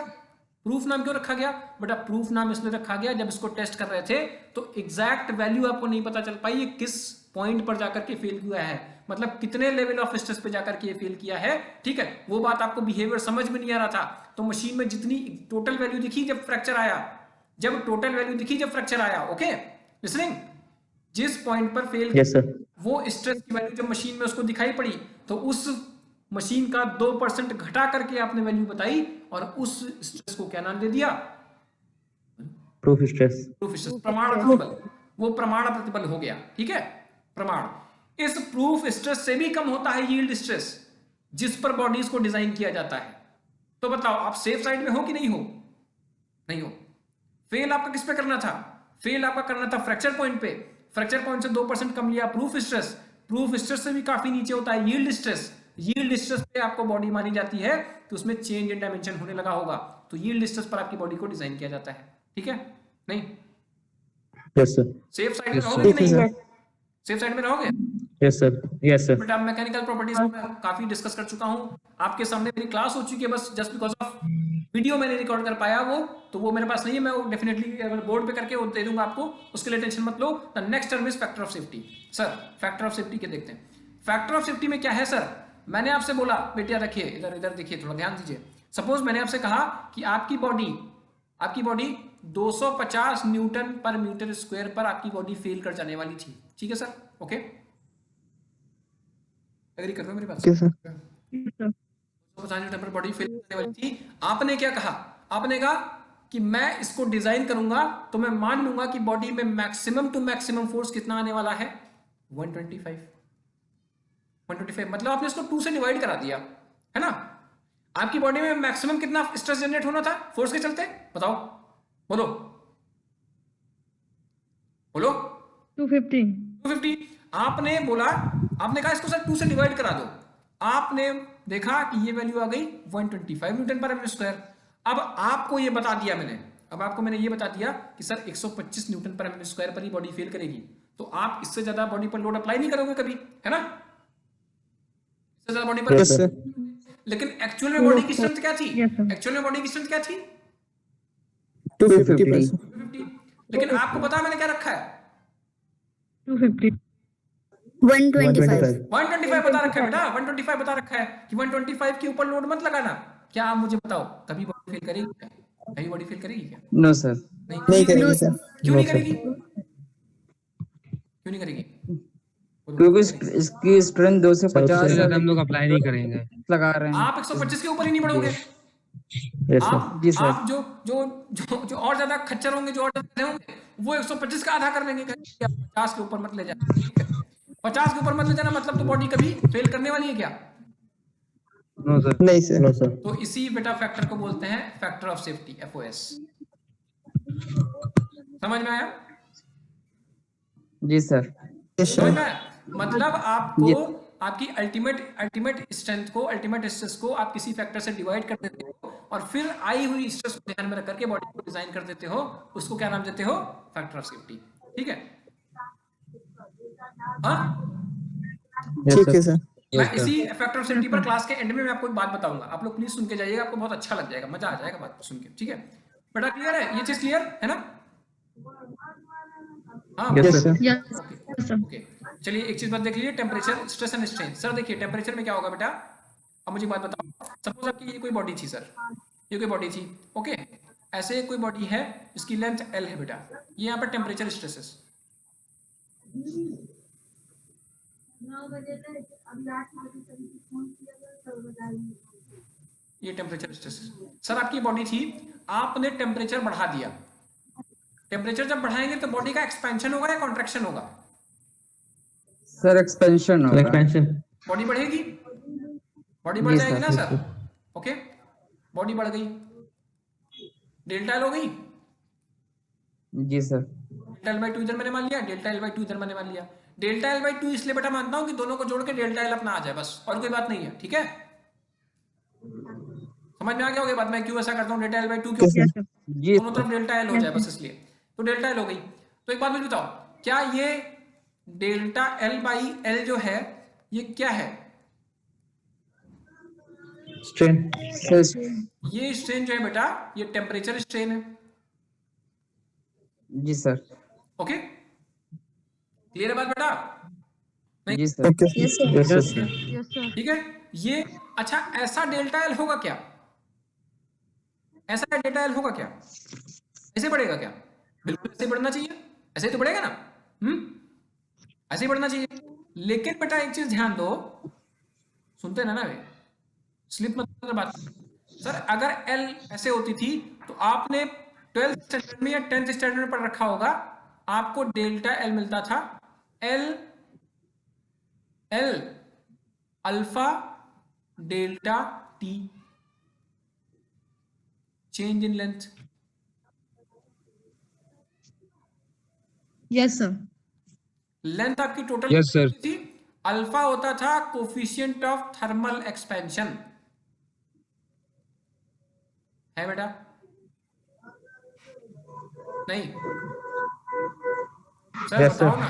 Speaker 1: प्रूफ नाम क्यों रखा गया बेटा? प्रूफ नाम इसलिए रखा गया, जब इसको टेस्ट कर रहे थे तो एग्जैक्ट वैल्यू आपको नहीं पता चल पाई ये किस पॉइंट पर जाकर के फेल हुआ है, मतलब कितने लेवल ऑफ स्ट्रेस पे जाकर के ये फेल किया है। ठीक है, वो बात आपको बिहेवियर समझ में नहीं आ रहा था, तो मशीन में जितनी टोटल वैल्यू दिखी जब फ्रैक्चर आया, ओके लिसनिंग, जिस पॉइंट पर फेल
Speaker 8: Yes, sir.
Speaker 1: वो स्ट्रेस की वैल्यू जब मशीन में उसको दिखाई पड़ी तो उस मशीन का 2% घटा करके आपने वैल्यू बताई और उस स्ट्रेस को क्या नाम दे दिया?
Speaker 8: Proof stress.
Speaker 1: प्रूफ स्ट्रेस, प्रमाण प्रतिबल। वो प्रमाण प्रतिबल हो गया। ठीक है, प्रमाण। इस प्रूफ स्ट्रेस से भी कम होता है यील्ड स्ट्रेस जिस पर बॉडीज को डिजाइन किया जाता है। तो बताओ आप सेफ साइड में हो कि नहीं हो? नहीं हो। फेल आपका किस पे करना था? फेल आपका करना था फ्रैक्चर पॉइंट पे। फ्रैक्चर पॉइंट से 2% कम लिया प्रूफ स्ट्रेस। प्रूफ स्ट्रेस से भी काफी नीचे होता है यील्ड स्ट्रेस। यील्ड स्ट्रेस पे आपको बॉडी मानी जाती है कि उसमें चेंज इन डायमेंशन होने लगा होगा, तो यील्ड स्ट्रेस पर आपकी बॉडी को डिजाइन किया जाता है। ठीक है, नहीं?
Speaker 8: Yes, sir.
Speaker 1: सेफ साइड में
Speaker 4: Yes,
Speaker 1: रहोगे कि
Speaker 5: sir.
Speaker 1: नहीं? सेफ साइड में रहोगे?
Speaker 8: Yes, sir. Yes, sir.
Speaker 1: बेटा मैकेनिकल प्रॉपर्टीज में काफी डिस्कस कर चुका हूं, आपके सामने मेरी क्लास हो चुकी है, बस जस्ट बिकॉज ऑफ वीडियो मैंने रिकॉर्ड कर पाया वो मेरे पास नहीं है, मैं वो डेफिनेटली बोर्ड पे करके वो दे दूंगा आपको, उसके लिए टेंशन मत लो। The next term is factor of safety. Sir factor of safety के देखते हैं। फैक्टर ऑफ सेफ्टी में क्या है सर? मैंने आपसे बोला, बेटिया रखिए इधर देखिए, थोड़ा ध्यान दीजिए। सपोज मैंने आपसे कहा कि आपकी बॉडी 250 न्यूटन पर मीटर स्क्वायर पर आपकी बॉडी फेल कर जाने वाली थी। ठीक है सर, ओके, एग्री कर रहे हो मेरी बात?
Speaker 5: Okay, sir.
Speaker 1: 250 न्यूटन पर बॉडी फेल करने वाली थी। आपने क्या कहा? आपने कहा कि मैं इसको डिजाइन करूंगा तो मैं मान लूंगा कि बॉडी में मैक्सिमम टू मैक्सिमम फोर्स कितना आने वाला है? 125। मतलब आपने इसको 2 से डिवाइड करा दिया, है ना? आपकी बॉडी में मैक्सिमम कितना स्ट्रेस जनरेट होना था फोर्स के चलते? बताओ, बोलो
Speaker 6: 250.
Speaker 1: 250। आपने कहा इसको सर 2 से डिवाइड करा दो। आपने देखा कि ये वैल्यू आ गई 125 न्यूटन पर मीटर स्क्वायर। अब आपको ये बता दिया मैंने कि सर 125 न्यूटन पर मीटर स्क्वायर पर ही बॉडी फेल करेगी, तो आप इससे ज्यादा बॉडी पर लोड अप्लाई नहीं करोगे कभी, है ना? इससे ज्यादा बॉडी पर
Speaker 5: Yes, sir.
Speaker 1: लेकिन एक्चुअल में बॉडी की स्ट्रेंथ क्या थी?
Speaker 6: Yes, sir.
Speaker 1: एक्चुअल में बॉडी की स्ट्रेंथ क्या थी?
Speaker 5: 250.
Speaker 1: 250। लेकिन आपको पता है मैंने क्या रखा है?
Speaker 6: 250.
Speaker 3: 125.
Speaker 1: 125 बता रखा है बेटा, 125 बता रखा है कि 125 के ऊपर लोड मत लगाना। क्या आप मुझे बताओ, कभी बॉडी फेल करेगी क्या? कभी बॉडी फेल करेगी क्या?
Speaker 7: No, sir.
Speaker 5: नहीं करेगी सर।
Speaker 1: क्यों नहीं करेगी? क्यों नहीं करेगी?
Speaker 7: क्योंकि इसकी स्ट्रेंथ 2 से
Speaker 8: सबसे
Speaker 7: 50
Speaker 4: इससे ज्यादा हम लोग अप्लाई नहीं करेंगे।
Speaker 7: लगा रहे हैं।
Speaker 1: आप 125 के ऊपर ही नहीं बढ़ोगे।
Speaker 8: Yes, sir.
Speaker 7: जी सर।
Speaker 1: आप जो और ज्यादा खच्चर होंगे, जो और ज्यादा होंगे, वो 125 का आधा कर लेंगे। 50 के ऊपर मत ले जाना, ठीक है? 50 के ऊपर मत ले जाना, मतलब तो बॉडी कभी फेल करने वाली है क्या?
Speaker 4: No sir.
Speaker 5: नहीं सर।
Speaker 8: No, sir.
Speaker 1: तो इसी बेटा फैक्टर को बोलते हैं फैक्टर ऑफ सेफ्टी, FOS। समझ में आया?
Speaker 7: जी सर।
Speaker 5: Yes,
Speaker 1: समझ
Speaker 5: sir.
Speaker 1: में आया? मतलब आपको आपकी अल्टीमेट स्ट्रेंथ को, अल्टीमेट स्ट्रेस को आप किसी फैक्टर से डिवाइड कर देते हो और फिर आई हुई स्ट्रेस को ध्यान में रख करके बॉडी को डिजाइन कर देते हो, उसको क्या नाम देते हो? Factor of safety. ठीक है? हाँ,
Speaker 8: Yes,
Speaker 5: ठीक
Speaker 8: sir.
Speaker 5: है सर।
Speaker 1: मैं इसी फैक्टर ऑफ सेफ्टी पर क्लास के एंड में मैं आपको एक बात बताऊंगा, आप लोग प्लीज सुन के जाइएगा, आपको बहुत अच्छा लग जाएगा, मजा आ जाएगा बात सुन के। ठीक है बेटा, क्लियर है? ये चीज क्लियर है ना? हाँ,
Speaker 8: Yes,
Speaker 5: Yes,
Speaker 8: sir.
Speaker 5: sir.
Speaker 6: Yes, sir.
Speaker 1: Okay, चलिए एक चीज बात देख लीजिए, temperature, stress and strain. Sir देखिए टेम्परेचर में क्या होगा बेटा? अब मुझे बात बताओ, सपोज आपकी ये कोई बॉडी थी सर, ये कोई बॉडी थी, ओके? ऐसे कोई बॉडी है जिसकी लेंथ L है बेटा, ये यहाँ पर टेम्परेचर स्ट्रेसेस। ये टेम्परेचर स्ट्रेसेस। सर आपकी बॉडी थी, आपने टेम्परेचर बढ़ा दिया। टेम्परेचर जब बढ़ाएंगे तो बॉडी का एक्सपेंशन होगा या कॉन्ट्रैक्शन होगा?
Speaker 7: सर एक्सपेंशन होगा।
Speaker 8: Expansion.
Speaker 1: बॉडी बढ़ेगी, बॉडी बढ़
Speaker 7: जी
Speaker 1: जाएगी
Speaker 7: सर,
Speaker 1: ना सर? ओके, बॉडी बढ़ गई, डेल्टा एल हो गई।
Speaker 7: जी सर।
Speaker 1: डेल्टा एल बाई 2 इधर मैंने मान लिया, डेल्टा एल बाई 2 इधर मैंने मान लिया। डेल्टा एल बाई 2 इसलिए बेटा मानता हूं कि दोनों को जोड़ के डेल्टा एल अपना आ जाए, बस, और कोई बात नहीं है। ठीक है, समझ में आ गया होगा बात? मैं क्यों ऐसा करता हूँ, डेल्टा एल बाई 2 क्यों?
Speaker 5: Yes, sir.
Speaker 7: जी
Speaker 1: दोनों तरफ डेल्टा एल हो जाए बस, इसलिए। तो डेल्टा एल हो गई। तो एक बात मुझे बताओ, क्या ये डेल्टा एल बाई एल जो है ये क्या है?
Speaker 8: Strain.
Speaker 1: ये स्ट्रेन जो है बेटा ये टेम्परेचर स्ट्रेन है।
Speaker 7: जी सर।
Speaker 1: ओके, क्लियर है बात बेटा?
Speaker 7: जी sir.
Speaker 3: Yes, sir.
Speaker 8: Yes,
Speaker 2: Yes,
Speaker 8: sir.
Speaker 2: sir.
Speaker 1: ठीक है, ये अच्छा ऐसा डेल्टा एल होगा क्या? ऐसा डेल्टा एल होगा क्या? ऐसे बढ़ेगा क्या? बिल्कुल ऐसे बढ़ना चाहिए, ऐसे ही तो बढ़ेगा ना। ऐसे ही बढ़ना चाहिए। लेकिन बेटा एक चीज ध्यान दो, सुनते ना वे, स्लिप मत करना बात। सर अगर एल ऐसे होती थी तो आपने 12th स्टैंडर्ड में या 10th स्टैंडर्ड में पढ़ रखा होगा, आपको डेल्टा एल मिलता था L L alpha delta T, change in length.
Speaker 3: Yes, sir.
Speaker 1: Length आपकी टोटल
Speaker 4: Yes, sir.
Speaker 1: थी, अल्फा होता था कोफिशिएंट ऑफ थर्मल एक्सपेंशन, है बेटा? नहीं सर
Speaker 8: Yes, sir.
Speaker 1: बताओ ना,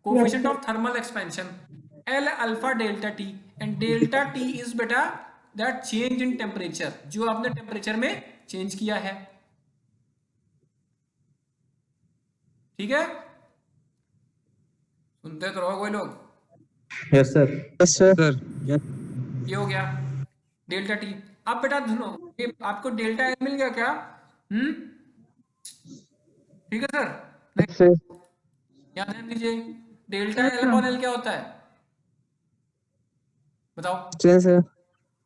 Speaker 1: coefficient of thermal expansion L alpha delta T, and delta T is बेटा दैट चेंज इन टेम्परेचर, जो आपने टेम्परेचर में चेंज किया है। ठीक है, सुनते तो रहो कोई लोग।
Speaker 8: Yes, sir.
Speaker 5: Yes, sir.
Speaker 4: Sir.
Speaker 1: ये हो गया डेल्टा टी। अब बेटा सुनो, ये आपको डेल्टा एल मिल गया क्या? ठीक है सर,
Speaker 5: Yes, sir.
Speaker 1: याद ध्यान दीजिए, डेल्टा एल अपॉन एल क्या होता है बताओ?
Speaker 5: Yes, sir.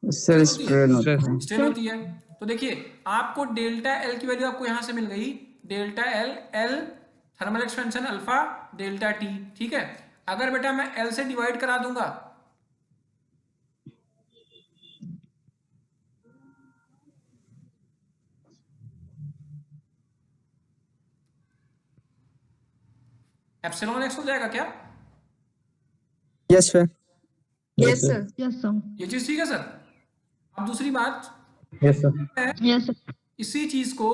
Speaker 7: सर स्ट्रेन होता है।
Speaker 1: स्ट्रेन होती है। तो देखिए आपको डेल्टा एल की वैल्यू आपको यहां से मिल गई, delta L L thermal expansion alpha delta T. ठीक है, अगर बेटा मैं एल से डिवाइड करा दूंगा एप्सिलॉन एक्स हो जाएगा क्या?
Speaker 5: Yes, sir.
Speaker 3: Yes, sir.
Speaker 6: Yes, sir.
Speaker 1: ये चीज ठीक है सर। अब दूसरी बात
Speaker 8: Yes, sir.
Speaker 1: है,
Speaker 6: Yes, sir.
Speaker 1: इसी चीज को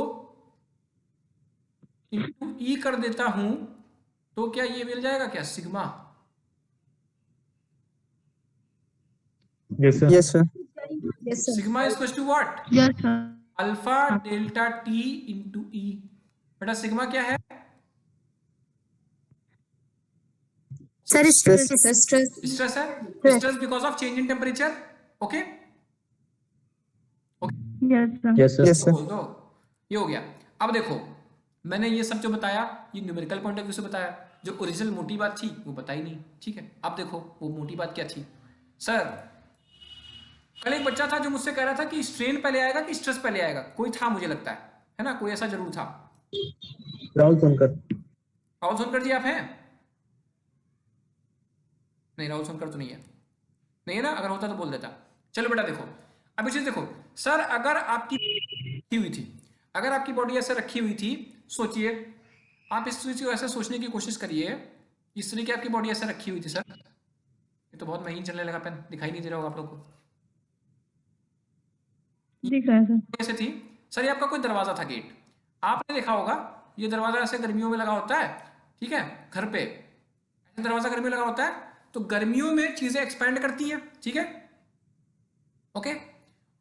Speaker 1: इंटू ई कर देता हूं तो क्या ये मिल जाएगा क्या sigma?
Speaker 8: Yes, sir.
Speaker 5: Yes, sir.
Speaker 3: Yes, sir.
Speaker 1: Sigma is equal to what?
Speaker 6: Yes, sir.
Speaker 1: Alpha delta T into E. बेटा सिग्मा क्या है?
Speaker 3: Sir, stress. Sir, stress.
Speaker 1: Stress है, stress because of change in temperature. Okay,
Speaker 6: Yes, sir.
Speaker 8: Yes, sir.
Speaker 5: Yes, sir.
Speaker 1: बोल दो, ये हो गया। अब देखो मैंने ये सब जो बताया ये न्यूमेरिकल पॉइंट ऑफ व्यू से बताया, जो ओरिजिनल मोटी बात थी वो बताई नहीं। ठीक है, अब देखो वो मोटी बात क्या थी। सर कल एक बच्चा था जो मुझसे कह रहा था कि स्ट्रेन पहले आएगा कि स्ट्रेस पहले आएगा, कोई था मुझे लगता है ना, कोई ऐसा जरूर था।
Speaker 8: राहुल सोनकर.
Speaker 1: राहुल सोनकर जी आप हैं? नहीं राहुल सोनकर तो नहीं है, नहीं है ना, अगर होता तो बोल देता। चलो बेटा देखो, अब इसे देखो सर, अगर आपकी रखी हुई थी, अगर आपकी बॉडी ऐसे रखी हुई थी, सोचिए आप इस चीज को ऐसे सोचने की कोशिश करिए, इस तरह की आपकी बॉडी ऐसे रखी हुई थी। सर ये तो बहुत महीन चलने लगा पेन, दिखाई नहीं दे रहा होगा आप लोग को।
Speaker 6: दिख रहा है सर।
Speaker 1: कैसे थी सर? ये आपका कोई दरवाजा था, गेट, आपने देखा होगा ये दरवाजा ऐसे गर्मियों में लगा होता है, ठीक है, घर पे ऐसे दरवाजा गर्मियों में लगा होता है, तो गर्मियों में चीजें एक्सपेंड करती हैं, ठीक है, ओके,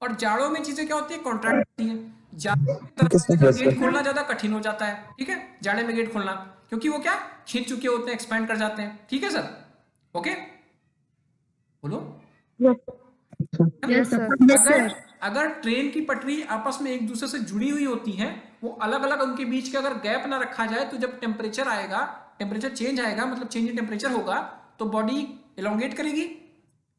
Speaker 1: और जाड़ों में चीजें क्या होती है, कॉन्ट्रैक्ट करती हैं। जाड़े में दरवाजे का गेट खोलना ज्यादा कठिन हो जाता है, ठीक है, जाड़े में गेट खोलना, क्योंकि वो क्या खींच चुके होते हैं, एक्सपेंड कर जाते हैं। ठीक है सर, ओके, बोलो।
Speaker 6: Yes, sir.
Speaker 1: अगर ट्रेन की पटरी आपस में एक दूसरे से जुड़ी हुई होती हैं, वो अलग अलग, उनके बीच के अगर गैप ना रखा जाए, तो जब टेम्परेचर आएगा, टेम्परेचर चेंज आएगा, मतलब चेंज इन टेम्परेचर होगा, तो बॉडी एलोंगेट करेगी,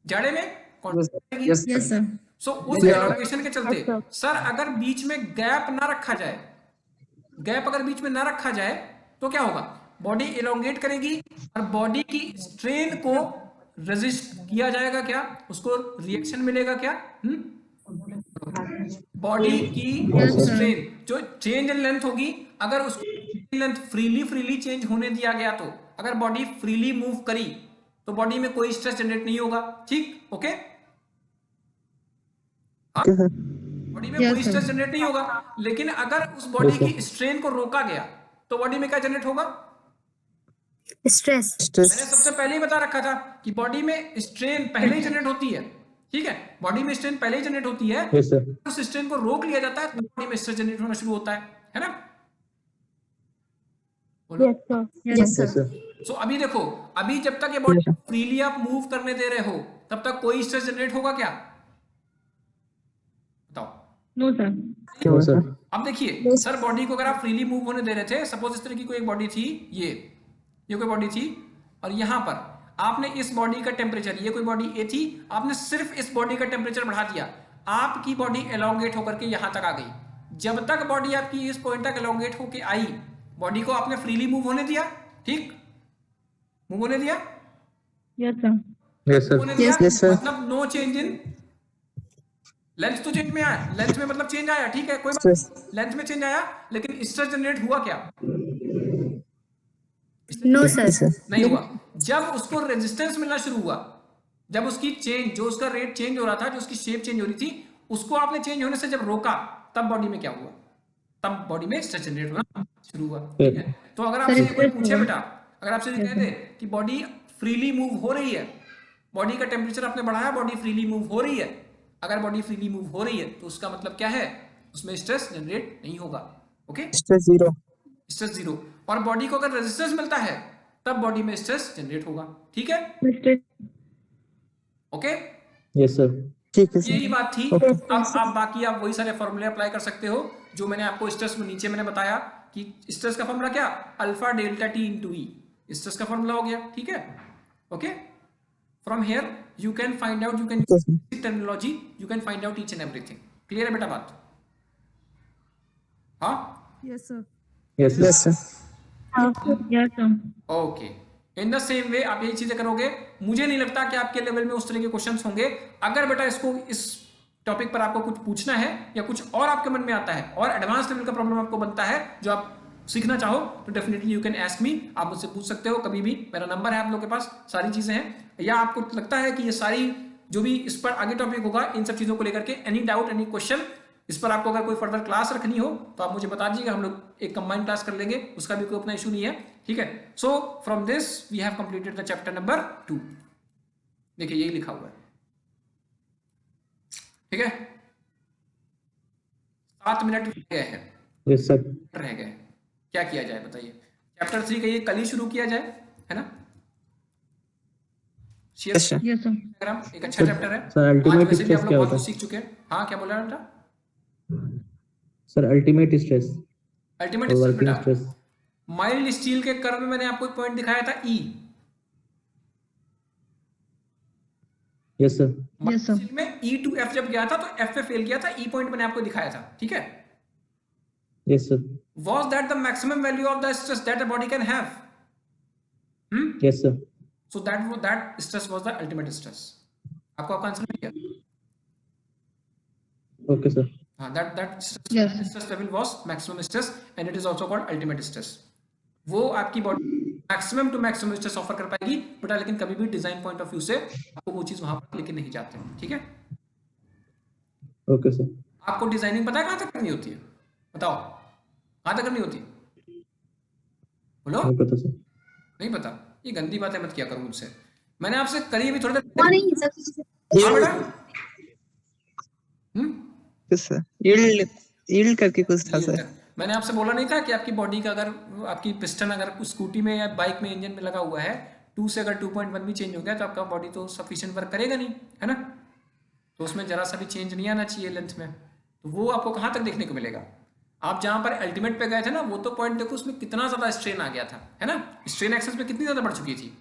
Speaker 1: जाड़े में कॉन्ट्रैक्ट करेगी।
Speaker 7: Yes
Speaker 3: Yes, sir.
Speaker 1: सो उस एलोंगेशन के चलते सर अगर बीच में गैप ना रखा जाए, गैप अगर बीच में ना रखा जाए तो क्या होगा, बॉडी एलोंगेट करेगी और बॉडी की स्ट्रेन को रेजिस्ट किया जाएगा, क्या उसको रिएक्शन मिलेगा क्या? बॉडी की स्ट्रेन जो चेंज इन लेंथ होगी, अगर उसको लेंथ फ्रीली चेंज होने दिया गया, तो अगर बॉडी फ्रीली मूव करी तो बॉडी में कोई स्ट्रेस जनरेट नहीं होगा। ठीक, ओके, बॉडी में कोई स्ट्रेस जनरेट नहीं होगा। लेकिन अगर उस बॉडी की स्ट्रेन को रोका गया तो बॉडी में क्या जनरेट होगा?
Speaker 3: स्ट्रेस
Speaker 1: मैंने सबसे पहले ही बता रखा था कि बॉडी में स्ट्रेन पहले ही जनरेट होती है, ठीक है, बॉडी में स्ट्रेन पहले ही जनरेट होती है,
Speaker 8: Yes, sir.
Speaker 1: उस स्ट्रेन को रोक लिया जाता है तो बॉडी में स्ट्रेस जनरेट होना शुरू होता है ना? बोलो।
Speaker 3: Yes
Speaker 8: Yes,
Speaker 3: sir
Speaker 8: sir.
Speaker 1: सो अभी देखो, अभी जब तक ये बॉडी फ्रीली आप मूव करने दे रहे हो तब तक कोई स्ट्रेस जनरेट होगा क्या? बताओ।
Speaker 6: No sir.
Speaker 8: No, sir.
Speaker 1: अब देखिए सर, बॉडी को अगर आप फ्रीली मूव होने दे रहे थे, सपोज इस तरह की कोई एक बॉडी थी, ये कोई बॉडी थी, और यहां पर आपने इस बॉडी का टेम्परेचर, ये कोई बॉडी ए थी, आपने सिर्फ इस बॉडी का टेम्परेचर बढ़ा दिया, आपकी बॉडी एलोंगेट होकर के यहां तक आ गई। जब तक बॉडी आपकी इस पॉइंट तक एलोंगेट होकर आई, बॉडी को आपने फ्रीली मूव होने दिया, ठीक, मूव होने दिया,
Speaker 6: यस सर।
Speaker 8: Yes, sir.
Speaker 1: होने दिया,
Speaker 5: yes, sir.
Speaker 1: मतलब नो चेंज इन लेंथ, तो चेंज में आया, लेंथ में मतलब चेंज आया, ठीक है, कोई बात नहीं, लेंथ में चेंज आया, लेकिन स्ट्रेस जनरेट हुआ क्या?
Speaker 3: नो सर
Speaker 1: नहीं हुआ। जब उसको रेजिस्टेंस मिलना शुरू हुआ, जब उसकी चेंज, जो उसका रेट चेंज हो रहा था, जो उसकी शेप चेंज हो रही थी, उसको आपने चेंज होने से जब रोका, तब बॉडी में क्या हुआ? तब बॉडी में स्ट्रेस जनरेट होना शुरू हुआ, ठीक है? तो अगर आपसे कोई पूछे बेटा, अगर आपसे कह दे कि बॉडी फ्रीली मूव हो रही है, बॉडी का टेम्परेचर आपने बढ़ाया, बॉडी फ्रीली मूव हो रही है, अगर बॉडी फ्रीली मूव हो रही है तो उसका मतलब क्या है? उसमें स्ट्रेस जनरेट नहीं होगा, okay,
Speaker 5: stress zero
Speaker 1: stress zero. और बॉडी को अगर रेजिस्टेंस मिलता है तब बॉडी में स्ट्रेस जनरेट होगा, ठीक है, ओके,
Speaker 8: Yes, sir.
Speaker 5: ठीक है
Speaker 1: यही
Speaker 5: सर
Speaker 1: बात थी। अब आप बाकी आप वही सारे फॉर्मूले अप्लाई कर सकते हो जो मैंने आपको स्ट्रेस में नीचे मैंने बताया कि स्ट्रेस का फॉर्मूला क्या, अल्फा डेल्टा टी इंटू ई, स्ट्रेस का फॉर्मूला हो गया, ठीक है, okay. From here you can find out, you can terminology, you can find out each and everything. Clear है बेटा बात? हाँ,
Speaker 3: yes sir
Speaker 8: Yes, sir.
Speaker 5: Yes sir
Speaker 6: yes sir.
Speaker 1: Okay, in the same way आप यही चीजें करोगे। मुझे नहीं लगता कि आपके लेवल में उस तरह के क्वेश्चंस होंगे। अगर बेटा इसको, इस टॉपिक पर आपको कुछ पूछना है या कुछ और आपके मन में आता है और एडवांस लेवल का प्रॉब्लम आपको बनता है जो आप सीखना चाहो, तो definitely you can ask me, आप मुझसे पूछ सकते हो कभी भी, मेरा नंबर है आप लोगों के पास, सारी चीजें हैं। या आपको लगता है कि ये सारी जो भी इस पर आगे टॉपिक होगा, इन सब चीजों को लेकर के एनी डाउट, एनी क्वेश्चन, इस पर आपको अगर कोई फर्दर क्लास रखनी हो तो आप मुझे बता दीजिएगा, हम लोग एक कंबाइंड क्लास कर लेंगे, उसका भी कोई अपना इशू नहीं है, ठीक है। So from this we have completed the chapter number 2। देखिए यही लिखा हुआ है, ठीक है, 7 मिनट रह गए हैं,
Speaker 8: Yes, sir.
Speaker 1: रह गए, क्या किया जाए बताइए? चैप्टर 3 का ये कल ही शुरू किया जाए, है ना?
Speaker 5: Yes, sir.
Speaker 6: Yes sir.
Speaker 1: Diagram एक अच्छा चैप्टर है।
Speaker 8: Sir, ultimate
Speaker 1: आज वैसे भी आप
Speaker 8: stress
Speaker 1: लोग
Speaker 8: क्या
Speaker 1: बहुत
Speaker 8: होता
Speaker 1: कुछ
Speaker 8: है?
Speaker 1: सीख चुके हैं। हाँ, क्या बोला बेटा?
Speaker 8: Sir, ultimate stress
Speaker 1: ultimate
Speaker 8: or
Speaker 1: stress
Speaker 8: working
Speaker 1: बेटा,
Speaker 8: stress.
Speaker 1: माइल्ड स्टील के कर्व में मैंने आपको एक पॉइंट दिखाया था, ई।
Speaker 8: Yes, sir.
Speaker 6: Yes sir.
Speaker 1: Steel में ई टू एफ जब गया था तो एफ पे फेल किया था, ई पॉइंट मैंने आपको दिखाया था, ठीक है।
Speaker 8: Yes, sir.
Speaker 1: Was that the maximum value of the stress that the body can have?
Speaker 8: Yes, sir.
Speaker 1: So that stress was the ultimate stress. आपको आपका आंसर मिल गया?
Speaker 8: Okay, sir.
Speaker 1: हाँ, that stress,
Speaker 6: Yes.
Speaker 1: that stress level was maximum stress and it is also called ultimate stress. वो आपकी body maximum to maximum stress offer कर पाएगी बेटा, लेकिन कभी भी डिजाइन पॉइंट ऑफ व्यू से आपको वो चीज वहां पर लेके नहीं जाते, ठीक है।
Speaker 8: Okay, sir.
Speaker 1: आपको डिजाइनिंग पता है कहां तक करनी होती है? बताओ, कहां तक करनी होती है? बोलो,
Speaker 8: नहीं पता sir.
Speaker 1: नहीं पता? ये गंदी बातें मत किया करो मुझसे। मैंने आपसे करी अभी थोड़ी देर
Speaker 3: नहीं सब
Speaker 1: हाँ बेटा,
Speaker 5: यस सर यील्ड करके कुछ था सर
Speaker 1: मैंने आपसे बोला नहीं था कि आपकी बॉडी का अगर आपकी पिस्टन अगर स्कूटी में या बाइक में इंजन में लगा हुआ है, 2 से अगर 2.1 भी चेंज हो गया तो आपका बॉडी तो सफिशिएंट वर्क करेगा नहीं, है ना? तो उसमें जरा सा भी चेंज नहीं आना चाहिए लेंथ में। तो वो आपको कहाँ तक देखने को मिलेगा? आप जहाँ पर अल्टीमेट पे गए थे ना, वो तो पॉइंट देखो उसमें कितना ज्यादा स्ट्रेन आ गया था, है ना? स्ट्रेन एक्सेस में कितनी ज्यादा बढ़ चुकी थी।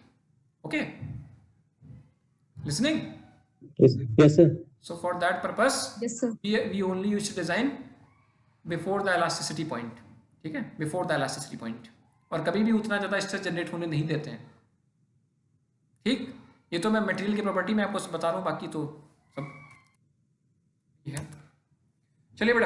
Speaker 1: Okay, listening?
Speaker 8: Yes, sir.
Speaker 1: So for that purpose,
Speaker 3: yes sir
Speaker 1: we only used to design before the elasticity point, ठीक है, before the elasticity point, और कभी भी उतना ज़्यादा स्ट्रेस जनरेट होने नहीं देते हैं, ठीक। ये तो मैं मटेरियल की प्रॉपर्टी में आपको बता रहा हूँ, बाकी तो सब है। चलिए बेटा।